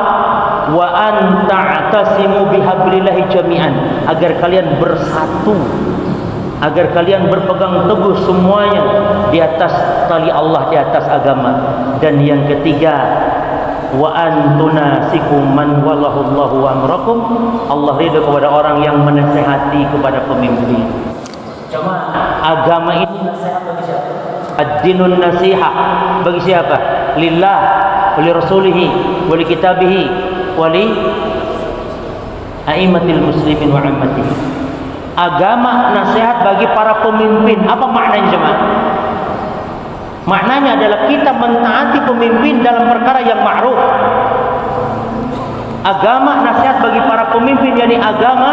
Wa an ta'tasimu bihablillahi jami'an, agar kalian bersatu, agar kalian berpegang teguh semuanya di atas tali Allah, di atas agama. Dan yang ketiga, wa antunasikum man wallahu amrakum, Allah ridha kepada orang yang menasihati kepada pemimpin. Jemaah, agama ini nasihat bagi siapa? Ad-dinun nasihah bagi siapa? Lillah, wali rasulihi, wali kitabihi, wali a'immatil muslimin wa ammatihi. Agama nasihat bagi para pemimpin. Apa maknanya jemaah? Maknanya adalah kita mentaati pemimpin dalam perkara yang ma'ruf. Agama nasihat bagi para pemimpin, yakni agama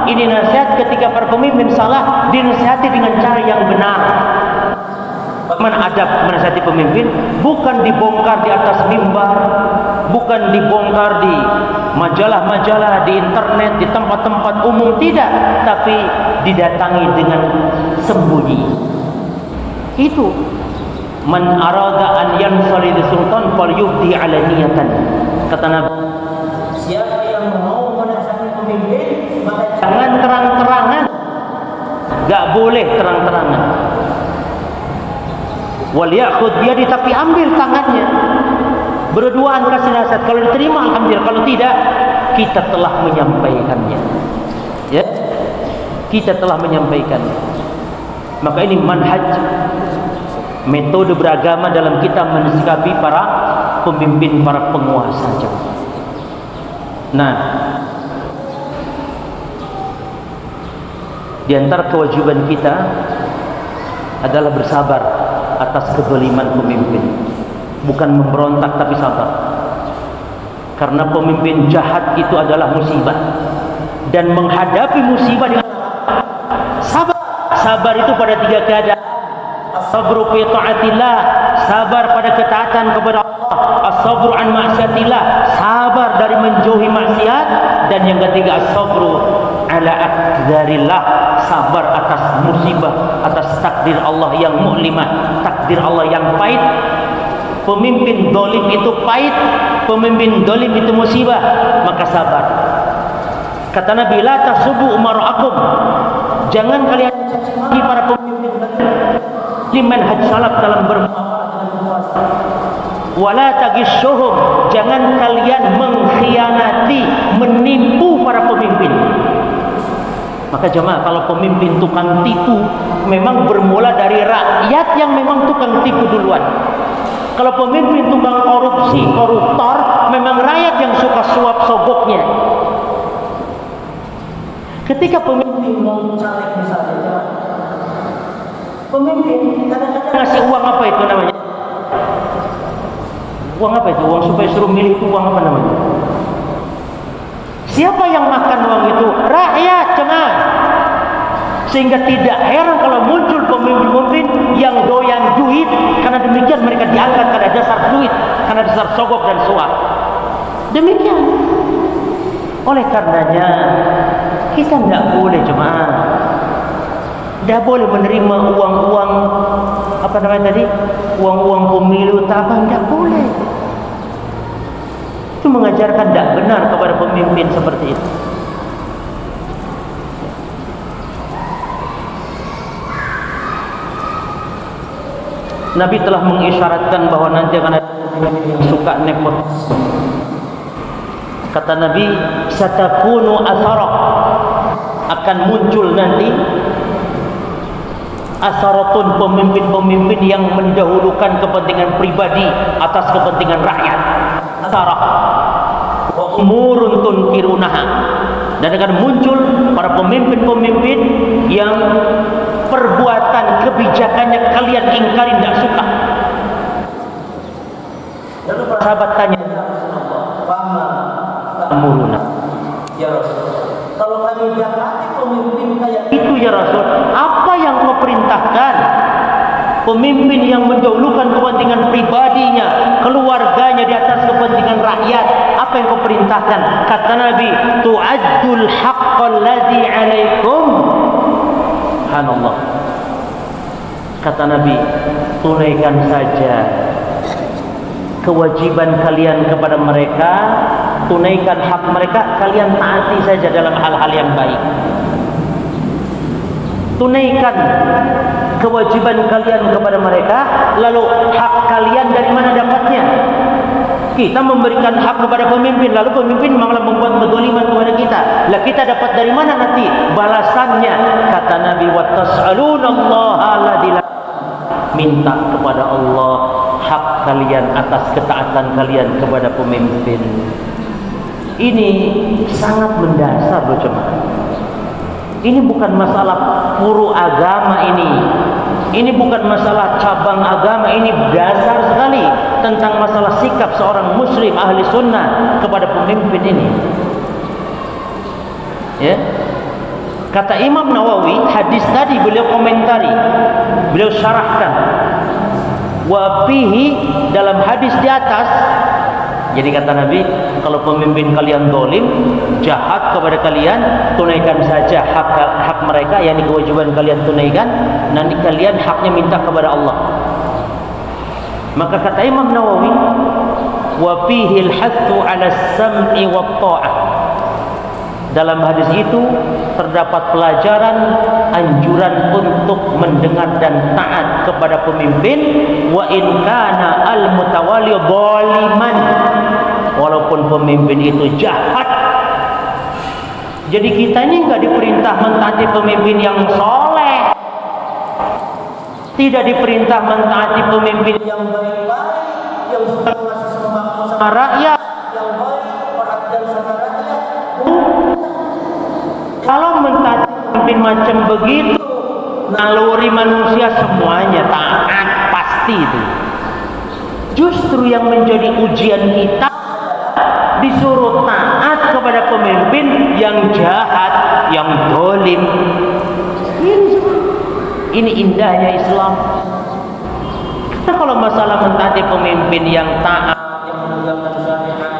ini nasihat ketika para pemimpin salah, dinasihati dengan cara yang benar. Bagaimana adab menasihati pemimpin? Bukan dibongkar di atas mimbar, bukan dibongkar di majalah-majalah, di internet, di tempat-tempat umum, tidak, tapi didatangi dengan sembunyi. Itu man arada an yansali di sultan falyubdi alaniyatan. Kata Nabi, siapa yang mau menasihati pemimpin, maka jangan terang-terangan. Gak boleh terang-terangan. Wal ya'khudh biyadi, tapi ambil tangannya. Berduaan kasih nasihat. Kalau diterima alhamdulillah, kalau tidak kita telah menyampaikannya. Ya, kita telah menyampaikannya. Maka ini manhaj, metode beragama dalam kita mensikapi para pemimpin, para penguasa. Nah, di antara kewajiban kita adalah bersabar atas kezaliman pemimpin. Bukan memberontak, tapi sabar. Karena pemimpin jahat itu adalah musibah. Dan menghadapi musibah dengan sabar. Sabar itu pada 3 keadaan. As-sabru fi ta'atillah, sabar pada ketaatan kepada Allah. As-sabru an ma'siyatillah, sabar dari menjauhi maksiat. Dan yang ketiga, as-sabru ala aqdarillah, sabar atas musibah, atas takdir Allah yang mu'limah, takdir Allah yang pahit. Pemimpin dolim itu pahit, pemimpin dolim itu musibah, maka sabar. Kata Nabi, la tasubu umara'akum, jangan kalian caci maki para pemimpin liman haj salaf dalam bermuamalah dengan penguasa. Wala tagishuhum, jangan kalian mengkhianati, menipu para pemimpin. Maka jemaah, kalau pemimpin tukang tipu, memang bermula dari rakyat yang memang tukang tipu duluan. Kalau pemimpin tukang korupsi, koruptor, memang rakyat yang suka suap sogoknya. Ketika pemimpin mau caleg misalnya, pemimpin kadang-kadang ngasih uang apa itu namanya? Uang apa itu? Uang supaya suruh milih itu uang apa namanya? Siapa yang makan uang itu? Rakyat, jemaah. Sehingga tidak heran kalau muncul pemimpin-pemimpin yang doyan duit, karena demikian mereka diangkat karena dasar duit, karena dasar sogok dan suap. Demikian. Oleh karenanya kita tidak boleh jemaah, tidak boleh menerima uang-uang apa namanya tadi, uang-uang pemilu apa, tidak boleh. Itu mengajarkan tidak benar kepada pemimpin seperti itu. Nabi telah mengisyaratkan bahwa nanti akan ada yang suka nepotisme. Kata Nabi, satakunu atharak, akan muncul nanti asaratun, pemimpin-pemimpin yang mendahulukan kepentingan pribadi atas kepentingan rakyat. Asarak wa umurun tunkirunaha, dan akan muncul para pemimpin-pemimpin yang perbuatan kebijakannya kalian ingkari, tidak suka. Lalu para sahabat tanya, amuruna ya Rasul, kalau kami dapati pemimpin kayak itu ya Rasul, apa yang kau perintahkan? Pemimpin yang mendahulukan kepentingan pribadinya, keluarganya di atas kepentingan rakyat, apa yang kau perintahkan? Kata Nabi, tu'addul haqqal ladzi 'alaikum. Subhanallah. Kata Nabi, tunaikan saja kewajiban kalian kepada mereka, tunaikan hak mereka, kalian taati saja dalam hal-hal yang baik. Tunaikan kewajiban kalian kepada mereka, lalu hak kalian dari mana dapatnya? Kita memberikan hak kepada pemimpin, lalu pemimpin malah membuat kezaliman kepada kita. Lah kita dapat dari mana nanti balasannya? Kata Nabi, wa tas'alunallaha alladzi, minta kepada Allah hak kalian atas ketaatan kalian kepada pemimpin. Ini sangat mendasar loh jemaah. Ini bukan masalah furu agama ini bukan masalah cabang agama, ini dasar sekali tentang masalah sikap seorang muslim ahli sunnah kepada pemimpin ini. Ya, kata Imam Nawawi, hadis tadi beliau komentari, beliau syarahkan. Wa fihi, dalam hadis di atas, jadi kata Nabi, kalau pemimpin kalian zalim, jahat kepada kalian, tunaikan saja hak mereka, yakni kewajiban kalian tunaikan, nanti kalian haknya minta kepada Allah. Maka kata Imam Nawawi, wa fihi al-hathu 'ala as-sam'i wa ta'ah. Dalam hadis itu terdapat pelajaran anjuran untuk mendengar dan taat kepada pemimpin, wa in kana al-mutawalli zaliman, walaupun pemimpin itu jahat. Jadi kita ini enggak diperintah mentaati pemimpin yang soleh, tidak diperintah mentaati pemimpin yang baik-baik, yang suka ngasih sembako sama rakyat, yang baik perhatian sama rakyat. Kalau mentaati pemimpin macam begitu, naluri manusia semuanya taat pasti itu. Justru yang menjadi ujian kita, disuruh taat kepada pemimpin yang jahat, yang zalim. Ini indahnya Islam. Kita kalau masalah mentaati pemimpin yang taat, yang menegakkan syariat,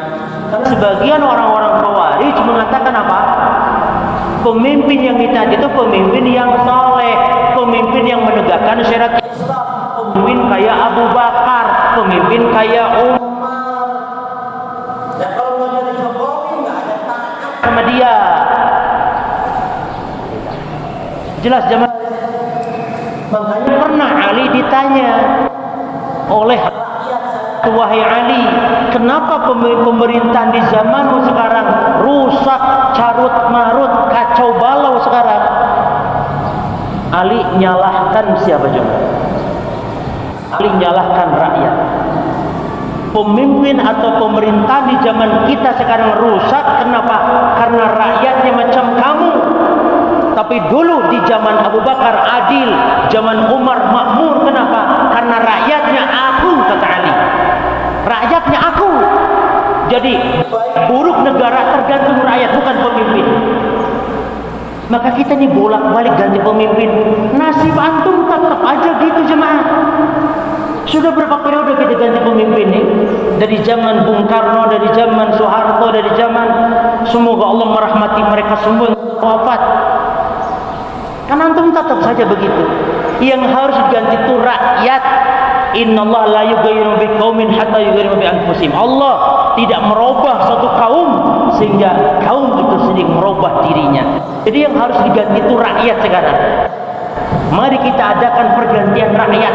karena sebagian orang-orang Khawarij mengatakan apa? Pemimpin yang ditaati itu pemimpin yang saleh, pemimpin yang menegakkan syariat Islam, pemimpin kayak Abu Bakar, pemimpin kayak Umar. Ya kalau mau jadi Jokowi nggak ada taat sama dia. Jelas jemaah. Makanya pernah Ali ditanya oleh rakyat, wahai Ali, kenapa pemerintahan di zamanmu sekarang rusak, carut marut, kacau balau sekarang? Ali nyalahkan siapa coba? Ali nyalahkan rakyat. Pemimpin atau pemerintah di zaman kita sekarang rusak, kenapa? Karena rakyatnya macam kamu. Tapi dulu di zaman Abu Bakar adil, zaman Umar makmur, kenapa? Karena rakyatnya aku, kata Ali. Rakyatnya aku. Jadi buruk negara tergantung rakyat, bukan pemimpin. Maka kita nih bolak-balik ganti pemimpin. Nasib antum tetap aja gitu jemaah. Sudah berapa periode kita ganti pemimpin nih? Dari zaman Bung Karno, dari zaman Soeharto, dari zaman, semoga Allah merahmati mereka semua yang wafat. Kan antum tetap saja begitu. Yang harus diganti itu rakyat. Innallaha la yughayyiru biqaumin hatta yughayyiru bi anfusihim. Allah tidak merubah suatu kaum sehingga kaum itu sendiri merubah dirinya. Jadi yang harus diganti itu rakyat sekarang. Mari kita adakan pergantian rakyat.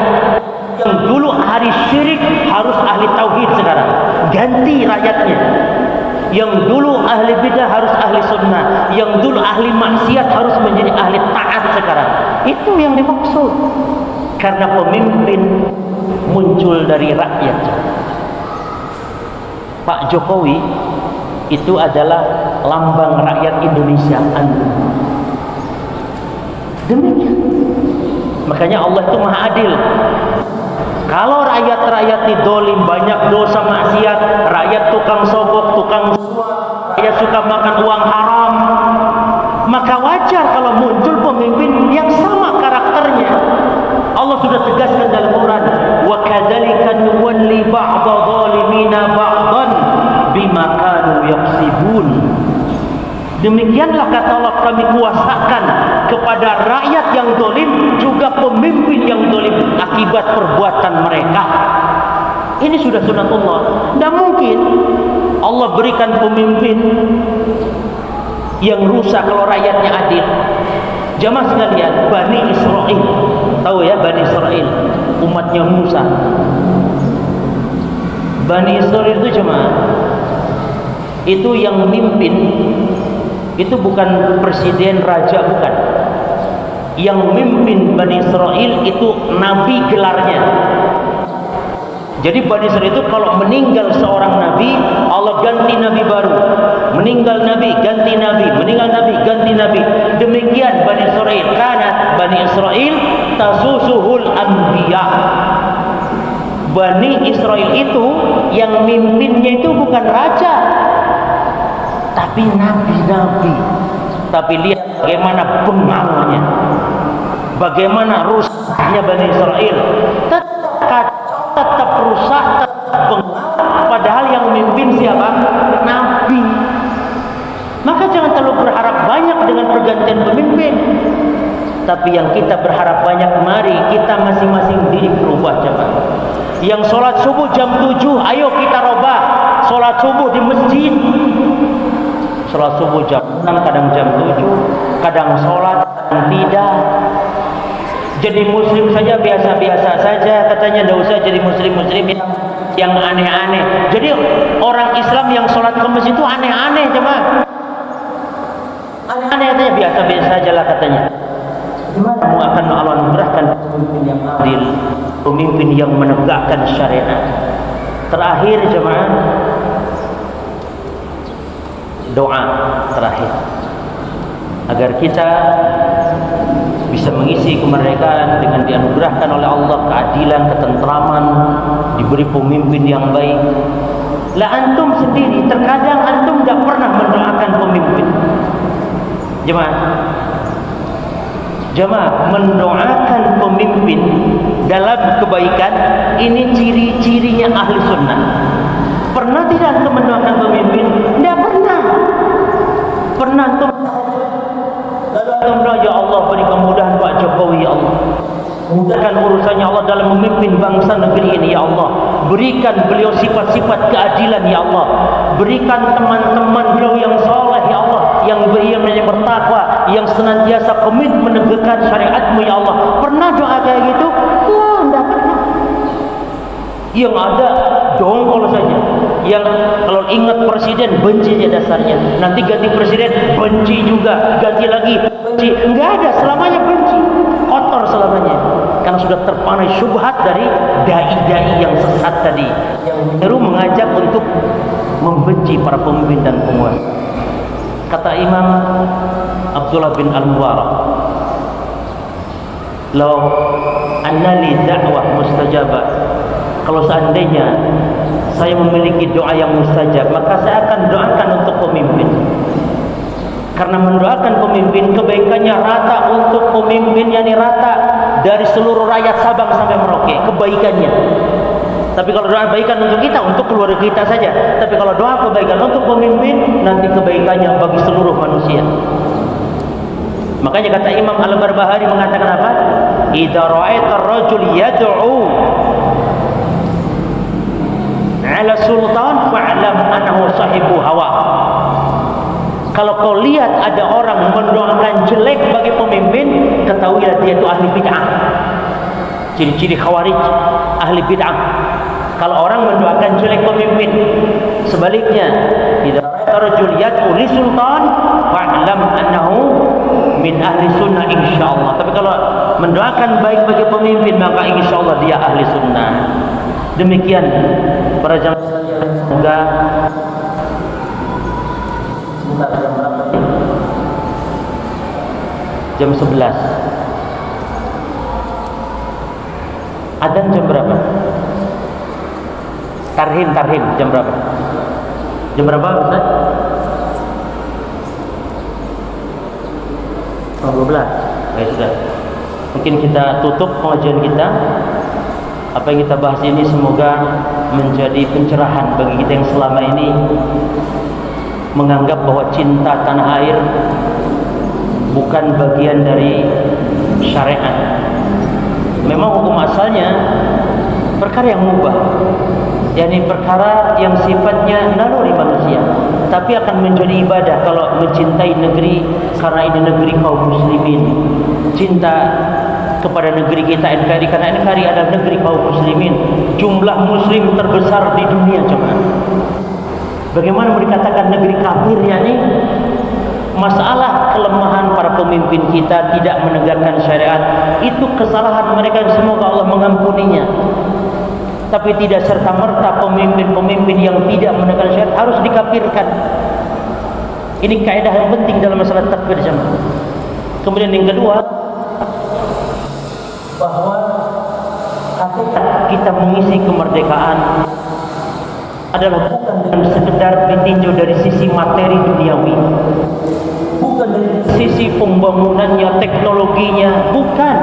Yang dulu ahli syirik harus ahli tauhid sekarang. Ganti rakyatnya. Yang dulu ahli bidah harus ahli sunnah. Yang dulu ahli maksiat harus menjadi ahli taat sekarang. Itu yang dimaksud. Karena pemimpin muncul dari rakyat. Pak Jokowi itu adalah lambang rakyat Indonesia. Demikian. Makanya Allah itu maha adil. Kalau rakyat-rakyat didolim, banyak dosa maksiat, rakyat tukang sogok, tukang suap, rakyat suka makan uang haram, maka wajar kalau muncul pemimpin yang sama karakternya. Allah sudah tegaskan dalam Quran, wa kadzalika nuwalli ba'dha zalimina ba'dhan bima kanu yaksibun. Demikianlah kata Allah, kami kuasakan kepada rakyat yang dolim juga pemimpin yang dolim akibat perbuatan mereka. Ini sudah sunatullah. Tidak mungkin Allah berikan pemimpin yang rusak kalau rakyatnya adil. Jamaah sekalian, Bani Israel, tahu ya Bani Israel, umatnya Musa. Bani Israel itu jemaah, itu yang memimpin itu bukan presiden, raja, bukan. Yang memimpin Bani Israel itu nabi gelarnya. Jadi Bani Israel itu kalau meninggal seorang nabi, Allah ganti nabi baru. Meninggal nabi, ganti nabi, meninggal nabi, ganti nabi. Demikian Bani Israel. Karena Bani Israel tasusuhul anbiya. Bani Israel itu yang mimpinnya itu bukan raja, tapi nabi-nabi. Tapi lihat bagaimana bengalnya, bagaimana rusaknya Bani Israel. Tetap rusak, tetap bengal. Padahal yang memimpin siapa? Nabi. Maka jangan terlalu berharap banyak dengan pergantian pemimpin. Tapi yang kita berharap banyak, mari kita masing-masing diri berubah coba. Yang sholat subuh jam 7, ayo kita robah. Sholat subuh di masjid. Sholat subuh jam 6, kadang jam 7, kadang sholat, kadang tidak. Jadi muslim saja biasa-biasa saja, katanya tidak usah jadi muslim-muslim yang aneh-aneh. Jadi orang Islam yang sholat ke masjid itu aneh-aneh coba. Aneh-aneh katanya, biasa-biasa saja lah katanya. Kamu akan Allah anugerahkan pemimpin yang adil, pemimpin yang menegakkan syariat. Terakhir jemaah, doa terakhir agar kita bisa mengisi kemerdekaan dengan dianugerahkan oleh Allah keadilan, ketentraman, diberi pemimpin yang baik. Lah antum sendiri terkadang antum tidak pernah mendoakan pemimpin. Jemaah, mendoakan pemimpin dalam kebaikan ini ciri-cirinya ahli sunnah. Pernah tidak antum mendoakan pemimpin? Tidak pernah. Pernah antum ya Allah beri kemudahan Pak Jokowi ya Allah, mudahkan urusannya Allah dalam memimpin bangsa negeri ini ya Allah, berikan beliau sifat-sifat keadilan ya Allah, berikan teman-teman beliau yang saleh ya Allah, yang beriman dan yang bertakwa, yang senantiasa komit menegakkan syariat-Mu ya Allah. Pernah doa kayak gitu? Ya, enggak pernah. Yang ada dongkol saja. Yang kalau ingat presiden benci aja dasarnya. Nanti ganti presiden benci juga, ganti lagi benci. Enggak ada, selamanya benci. Kotor selamanya. Karena sudah terpanai syubhat dari dai-dai yang sesat tadi, yang baru mengajak untuk membenci para pemimpin dan penguasa. Kata Imam Abdullah bin Al-Mubarak, "Law annali da'wah mustajabah." Kalau seandainya saya memiliki doa yang mustajab, maka saya akan doakan untuk pemimpin. Karena mendoakan pemimpin, kebaikannya rata untuk pemimpin, yakni rata dari seluruh rakyat Sabang sampai Merauke, kebaikannya. Tapi kalau doa kebaikan untuk kita, untuk keluarga kita saja. Tapi kalau doa kebaikan untuk pemimpin, nanti kebaikannya bagi seluruh manusia. Makanya kata Imam Al-Barbahari mengatakan apa? Idza ra'aita ar-rajul yad'u 'ala sultan fa'lam annahu sahibu hawa. Kalau kau lihat ada orang mendoakan jelek bagi pemimpin, ketahuilah dia itu ahli bid'ah. Ciri-ciri khawarij, ahli bid'ah. Kalau orang mendoakan jelek pemimpin, sebaliknya, idza rajul yad'u li sultan fa'lam annahu min ahli sunnah insyaallah. Tapi kalau mendoakan baik bagi pemimpin, maka insyaallah dia ahli sunnah. Demikian para jamaah sekalian, semoga jam 11. Adzan jam berapa? Tarhim jam berapa? Jam berapa Ustaz? 12. Ya sudah. Mungkin kita tutup pengajian kita. Apa yang kita bahas ini semoga menjadi pencerahan bagi kita yang selama ini menganggap bahwa cinta tanah air bukan bagian dari syariat. Memang hukum asalnya perkara yang mubah, yakni perkara yang sifatnya naluri manusia, tapi akan menjadi ibadah kalau mencintai negeri karena ini negeri kaum muslimin. Cinta kepada negeri kita NKRI karena NKRI adalah negeri kaum muslimin. Jumlah muslim terbesar di dunia, jemaah. Bagaimana dikatakan negeri kafir, yakni masalah kelemahan para pemimpin kita tidak menegakkan syariat, itu kesalahan mereka yang semoga Allah mengampuninya. Tapi tidak serta-merta pemimpin-pemimpin yang tidak menegakkan syariat harus dikafirkan. Ini kaidah yang penting dalam masalah takfir, jemaah. Kemudian yang kedua, bahwa kita mengisi kemerdekaan adalah bukan dengan sekedar ditinjau dari sisi materi duniawi, bukan dari sisi pembangunannya, teknologinya, bukan,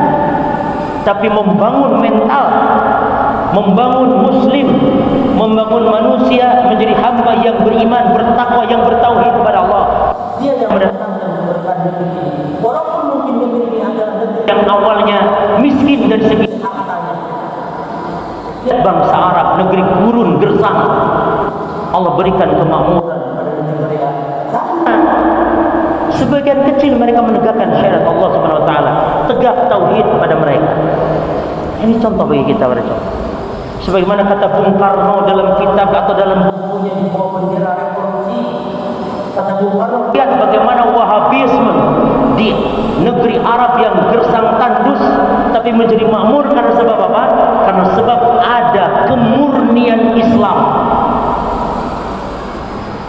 tapi membangun mental, membangun muslim, membangun manusia menjadi hamba yang beriman, bertakwa, yang bertauhid kepada Allah. Dia yang mendatangkan keberkahan negeri ini. Walaupun mungkin negeri ini adalah negeri yang awalnya miskin dari segi hartanya. Bangsa Arab, negeri gurun gersang, Allah berikan kemakmuran pada negeri mereka. Karena sebagian kecil mereka menegakkan syariat Allah Subhanahu wa taala, tegak tauhid pada mereka. Ini contoh bagi kita, pada contoh. Sebagaimana kata Bung Karno dalam kitab atau dalam bukunya di bawah bendera revolusi, kata Bung Karno, lihat bagaimana Wahabisme di negeri Arab yang gersang tandus tapi menjadi makmur karena sebab apa? Karena sebab ada kemurnian Islam.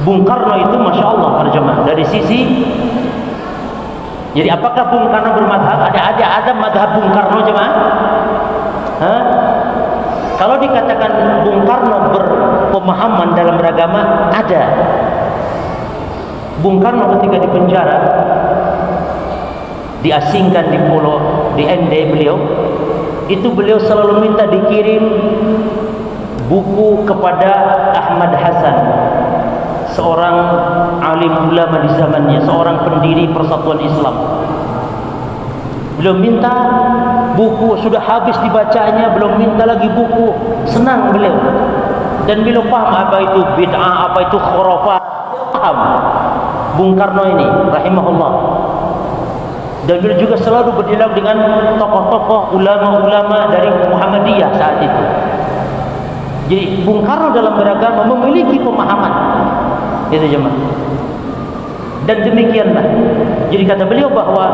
Bung Karno itu Masya Allah para jemaah, dari sisi, jadi apakah Bung Karno bermadhab? Ada madhab Bung Karno, jemaah? Kalau dikatakan Bung Karno berpemahaman dalam beragama, ada. Bung Karno ketika di penjara, diasingkan di pulau di ND beliau selalu minta dikirim buku kepada Ahmad Hasan, seorang alim ulama di zamannya, seorang pendiri Persatuan Islam. Beliau minta buku, sudah habis dibacanya, belum minta lagi buku. Senang beliau. Dan beliau paham apa itu bid'ah, apa itu khurafat. Paham. Bung Karno ini rahimahullah. Dan beliau juga selalu berdialog dengan tokoh-tokoh ulama-ulama dari Muhammadiyah saat itu. Jadi Bung Karno dalam beragama memiliki pemahaman itu jemaah. Dan demikianlah. Jadi kata beliau bahwa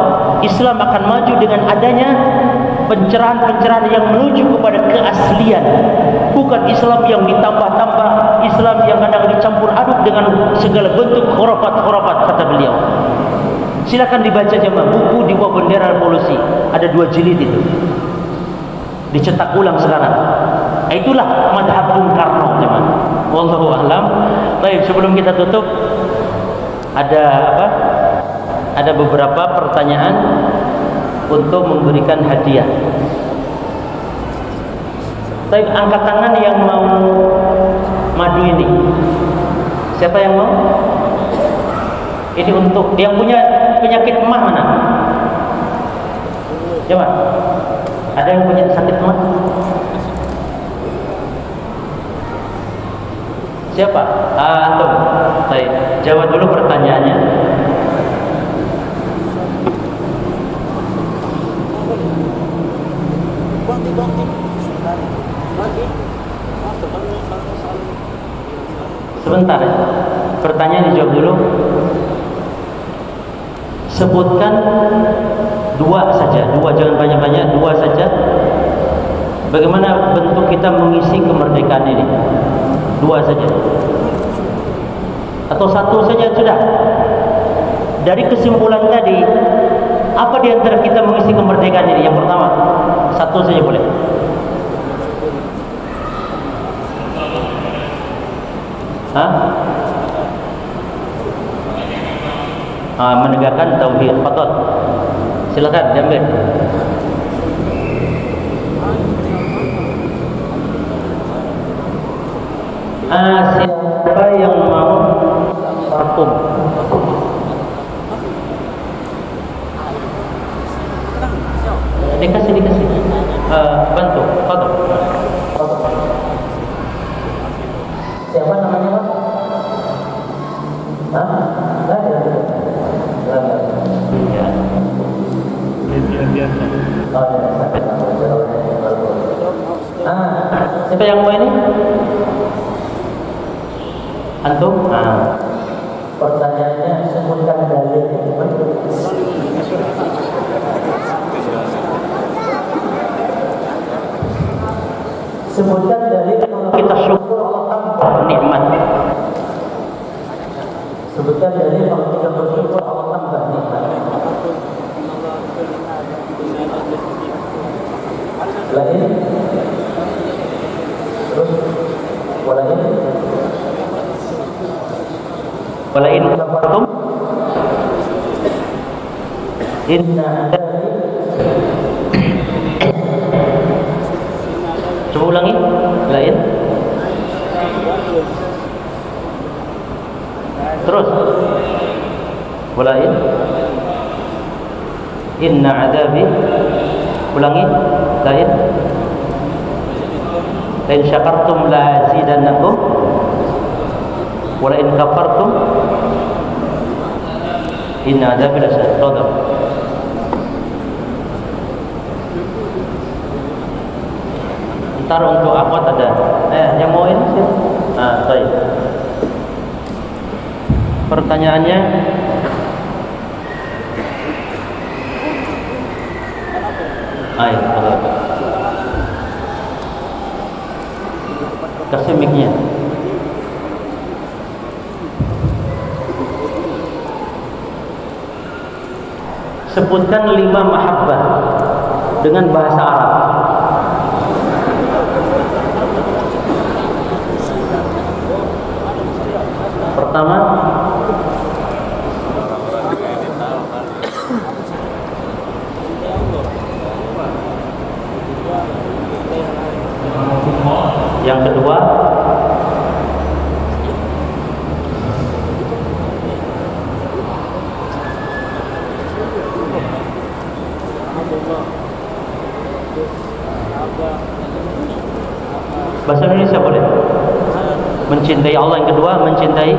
Islam akan maju dengan adanya pencerahan-pencerahan yang menuju kepada keaslian, bukan Islam yang ditambah-tambah, Islam yang kadang dicampur aduk dengan segala bentuk khurafat-khurafat, kata beliau. Silakan dibaca jemaah buku Di Bawah Bendera Revolusi, ada 2 jilid itu, dicetak ulang sekarang. Itulah madhab Bung Karno jemaah. Wallahu a'lam. Baik, sebelum kita tutup, ada beberapa pertanyaan untuk memberikan hadiah. Tapi angkat tangan yang mau madu ini. Siapa yang mau? Ini untuk yang punya penyakit emah mana? Coba. Ada yang punya sakit emah? Siapa? Antum. Baik, jawab dulu pertanyaannya. Sebentar ya. Pertanyaan dijawab dulu. Sebutkan 2 saja, 2 jangan banyak-banyak, 2 saja. Bagaimana bentuk kita mengisi kemerdekaan ini? 2 saja. Atau 1 saja sudah. Dari kesimpulan tadi, apa di antara kita mengisi kemerdekaan ini? Yang pertama, 1 saja boleh. Hah? Menegakkan tauhid. Fadhal. Silakan diambil. Siapa yang mau parfum? Dikasih. Bantu. Fadhal. Siapa namanya, Pak? Hah? Enggak ada. Ya. Siapa yang mau ini? Antum? Pertanyaannya sebutkan dalil. Sebutkan dalil kalau kita syukur Allah tambah nikmat. Sebutkan dalil kalau kita bersyukur Allah tambah nikmat. Lain. Terus walain. Walain kafartum inna coba ulangi. Lain. Terus walain inna adabi. Ulangi. Lain. Lain syakartum la azidannakum walain kafartum inna adabi lasyadid. Ntar untuk akhwat ada. Yang mau ini sih. Baik. Pertanyaannya, kalau kasih mic-nya. Sebutkan 5 mahabbah dengan bahasa Arab. Pertama, yang kedua, bahasa Indonesia boleh. Mencintai Allah. Yang kedua, mencintai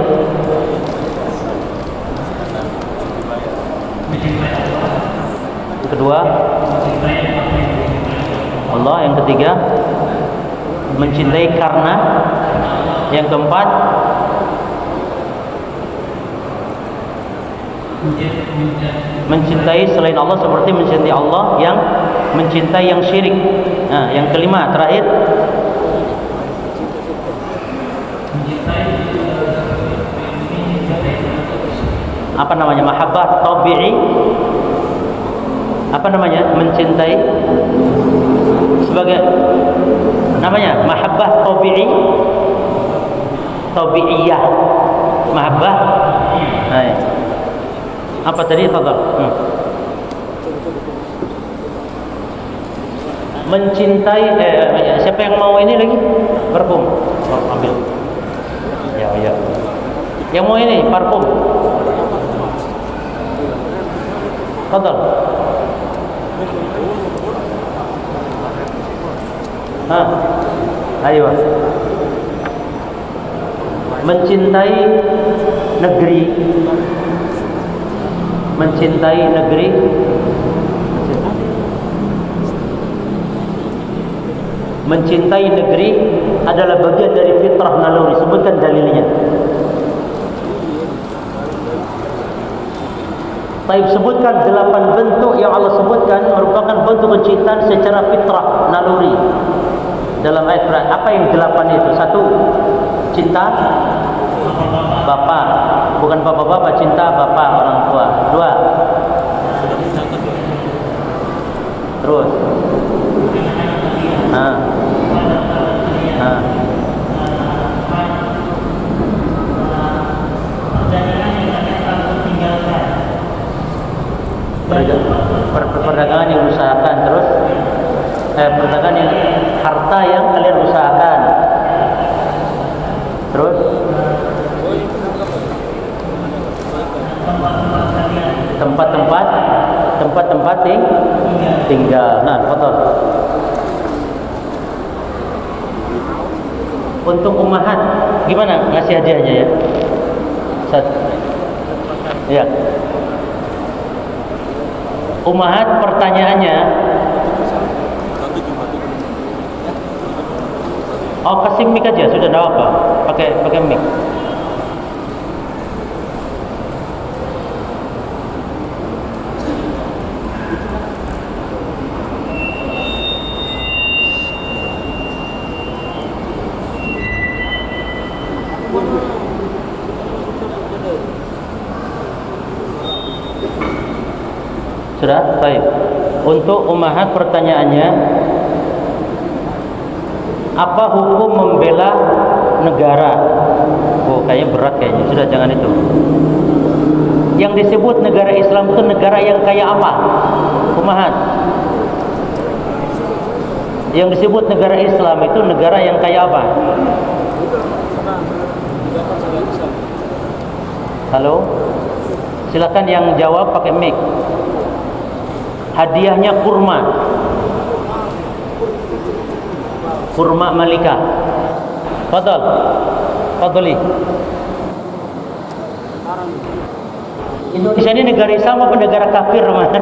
Kedua, Allah. Yang ketiga, mencintai karena. Yang keempat, mencintai selain Allah seperti mencintai Allah yang mencintai yang syirik. Nah, yang kelima terakhir, apa namanya, mahabbah tabi'i, apa namanya, mencintai sebagai namanya mahabbah tabi'i, tabi'iyah, mahabbah. Nah, apa tadi? Fadhal. Mencintai siapa yang mau ini lagi? Parfum. Oh, ambil. Ya. Yang mau ini parfum. Fadhal. Ayo. Mencintai negeri. Mencintai negeri. Mencintai negeri adalah bagian dari fitrah naluri. Sebutkan dalilnya. Taib, sebutkan 8 bentuk yang Allah sebutkan merupakan bentuk kecintaan secara fitrah naluri dalam ayat Quran. Apa yang 8 itu? 1, cinta bapak, bukan bapak-bapak, cinta bapak orang tua. 2, terus perdagangan yang usahakan, terus perdagangan yang harta yang kalian usahakan, terus tempat-tempat tinggal. Nah, foto. Untuk ummahat gimana ngasih hadiahnya ya? Ya. Ummahat pertanyaannya. Oh, kasih mic aja, sudah, enggak apa. Pakai mic. Sudah? Baik. Untuk ummahat pertanyaannya, apa hukum membela negara? Oh, kayaknya berat kayaknya. Sudah, jangan itu. Yang disebut negara Islam itu negara yang kayak apa? Ummahat. Yang disebut negara Islam itu negara yang kayak apa? Halo? Silakan yang jawab pakai mic. Hadiahnya kurma Malika. Fadli. Indonesia ini negara Islam apa negara kafir, Mas?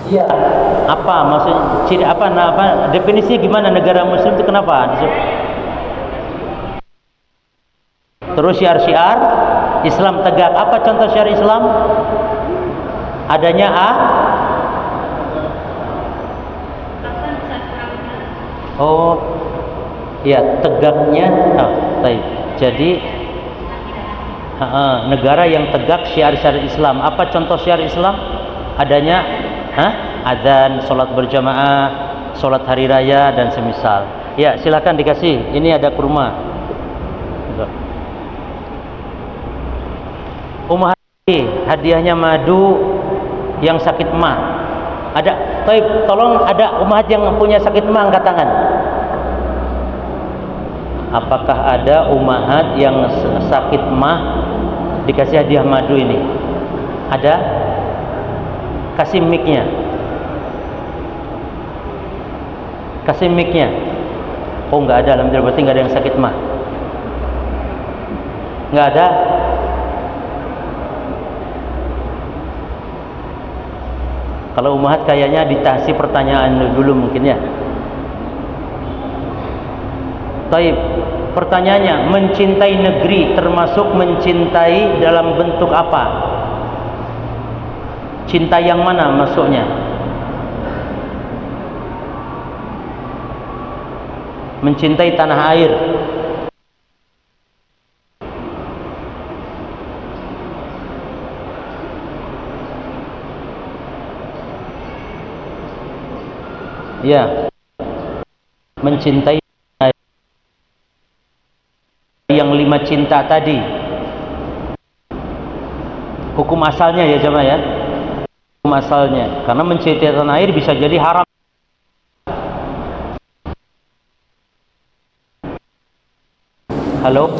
Iya. Apa maksud ciri apa definisi gimana negara muslim itu, kenapa? Terus syiar-syiar Islam tegak. Apa contoh syiar Islam? Adanya Oh, ya, tegaknya. Baik. Jadi negara yang tegak syiar-syiar Islam. Apa contoh syiar Islam? Adanya adzan, salat berjamaah, salat hari raya dan semisal. Ya, silakan dikasih. Ini ada kurma. Hadiahnya madu yang sakit mah. Ada, baik, tolong ada umat yang punya sakit mah angkat tangan. Apakah ada umat yang sakit mah dikasih hadiah madu ini? Ada? Kasih mic-nya. Kasih mic-nya. Oh, enggak ada, alhamdulillah, berarti enggak ada yang sakit mah. Enggak ada. Kalau ummahat kayaknya ditasi pertanyaan dulu mungkin ya. Taib. Pertanyaannya, mencintai negeri termasuk mencintai dalam bentuk apa? Cinta yang mana maksudnya? Mencintai tanah air. Ya, mencintai yang 5 cinta tadi. Hukum asalnya ya jemaah ya. Hukum asalnya, karena mencintai tanah air bisa jadi haram. Halo?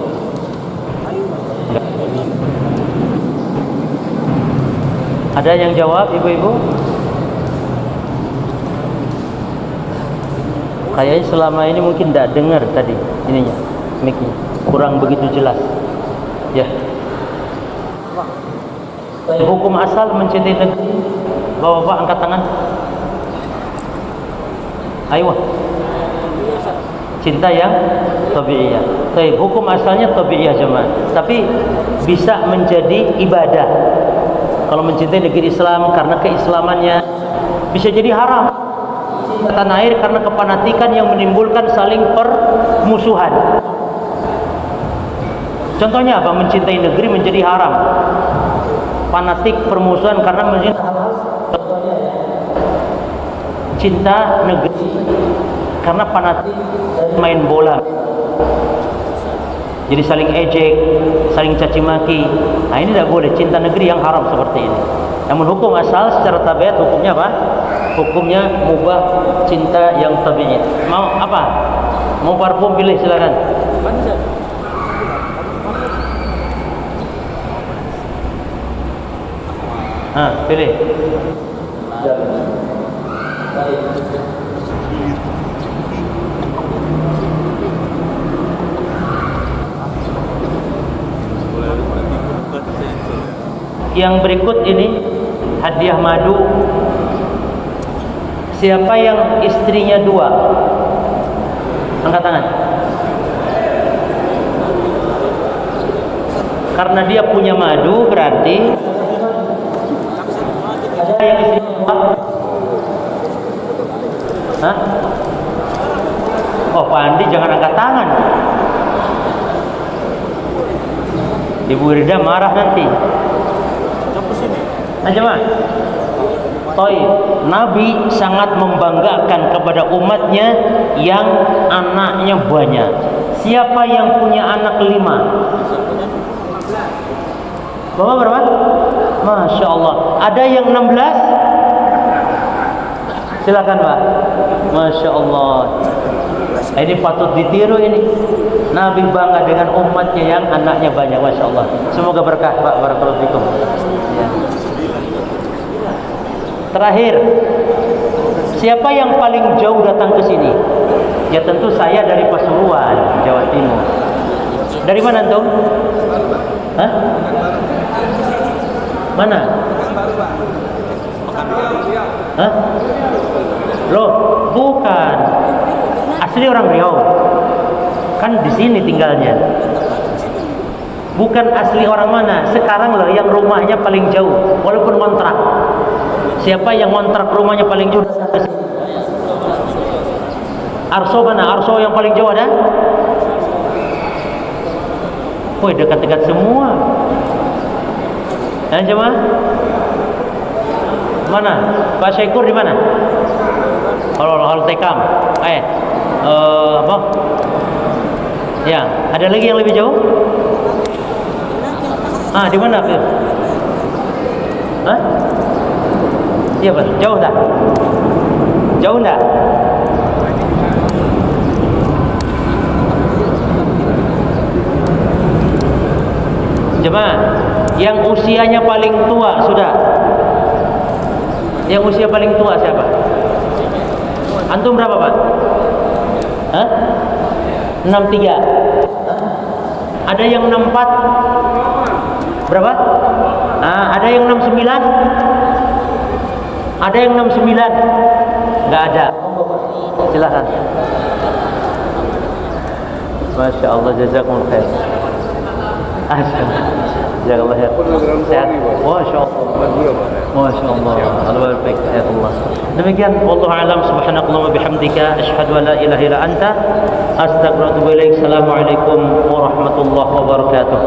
Ada yang jawab ibu-ibu? Kayaknya selama ini mungkin tidak dengar tadi ininya, mic-nya kurang begitu jelas. Ya. Hukum asal mencintai negeri. Bapak-bapak angkat tangan. Ayo. Cinta yang tabi'iyah. Baik, hukum asalnya tabi'iyah jemaah. Tapi bisa menjadi ibadah. Kalau mencintai negeri Islam karena keislamannya, bisa jadi haram. Tanah air karena kepanatikan yang menimbulkan saling permusuhan. Contohnya apa? Mencintai negeri menjadi haram. Fanatik permusuhan karena mencintai cinta negeri karena fanatik main bola. Jadi saling ejek, saling caci maki. Nah ini tidak boleh, cinta negeri yang haram seperti ini. Namun hukum asal secara tabiat hukumnya apa? Hukumnya mubah, cinta yang tabi'i. Mau apa? Mau parfum pilih silakan. Pilih. Yang berikut ini hadiah madu. Siapa yang istrinya 2? Angkat tangan. Karena dia punya madu berarti ada yang istrinya 2. Hah? Oh, Pak Andi jangan angkat tangan. Ibu Rida marah nanti. Aja mah. Nabi sangat membanggakan kepada umatnya yang anaknya banyak. Siapa yang punya anak 5? Bapak berapa? Masya Allah. Ada yang 16? Silakan Pak. Masya Allah. Ini patut ditiru ini. Nabi bangga dengan umatnya yang anaknya banyak. Masya Allah. Semoga berkah Pak. Barakallahu fikum. Ya. Terakhir, siapa yang paling jauh datang ke sini? Ya tentu saya dari Pasuruan, Jawa Timur. Dari mana antum? Hah? Mana? Hah? Loh, bukan. Asli orang Riau. Kan di sini tinggalnya. Bukan asli orang mana. Sekarang loh yang rumahnya paling jauh, walaupun kontrak. Siapa yang kontrak rumahnya paling jauh? Arso mana? Arso yang paling jauh ada? Woi, dekat-dekat semua. Jemaah? Mana? Pak Syaikur di mana? Hal Tekam. Apa? Ya, ada lagi yang lebih jauh? Di mana, Fir? Hah? Iya, Pak. Jauh tak? Jauh tak? Jemaah, yang usianya paling tua sudah. Yang usia paling tua siapa? Antum berapa, Pak? Hah? 63. Ada yang 64? Berapa? Ada yang 69? Ada yang 69? Enggak ada. Silakan. Masya Allah, jazakumullah khair. Jazakallah khair. Sehat. Masya Allah. Masya Allah. Allah baik. Ya Allah. Demikian. Wallahu a'lam. Subhanakallah wa bihamdika. Asyhadu an la ilaha illa anta. Astaghfiruka wa atubu ilaik. Assalamualaikum warahmatullahi wabarakatuh.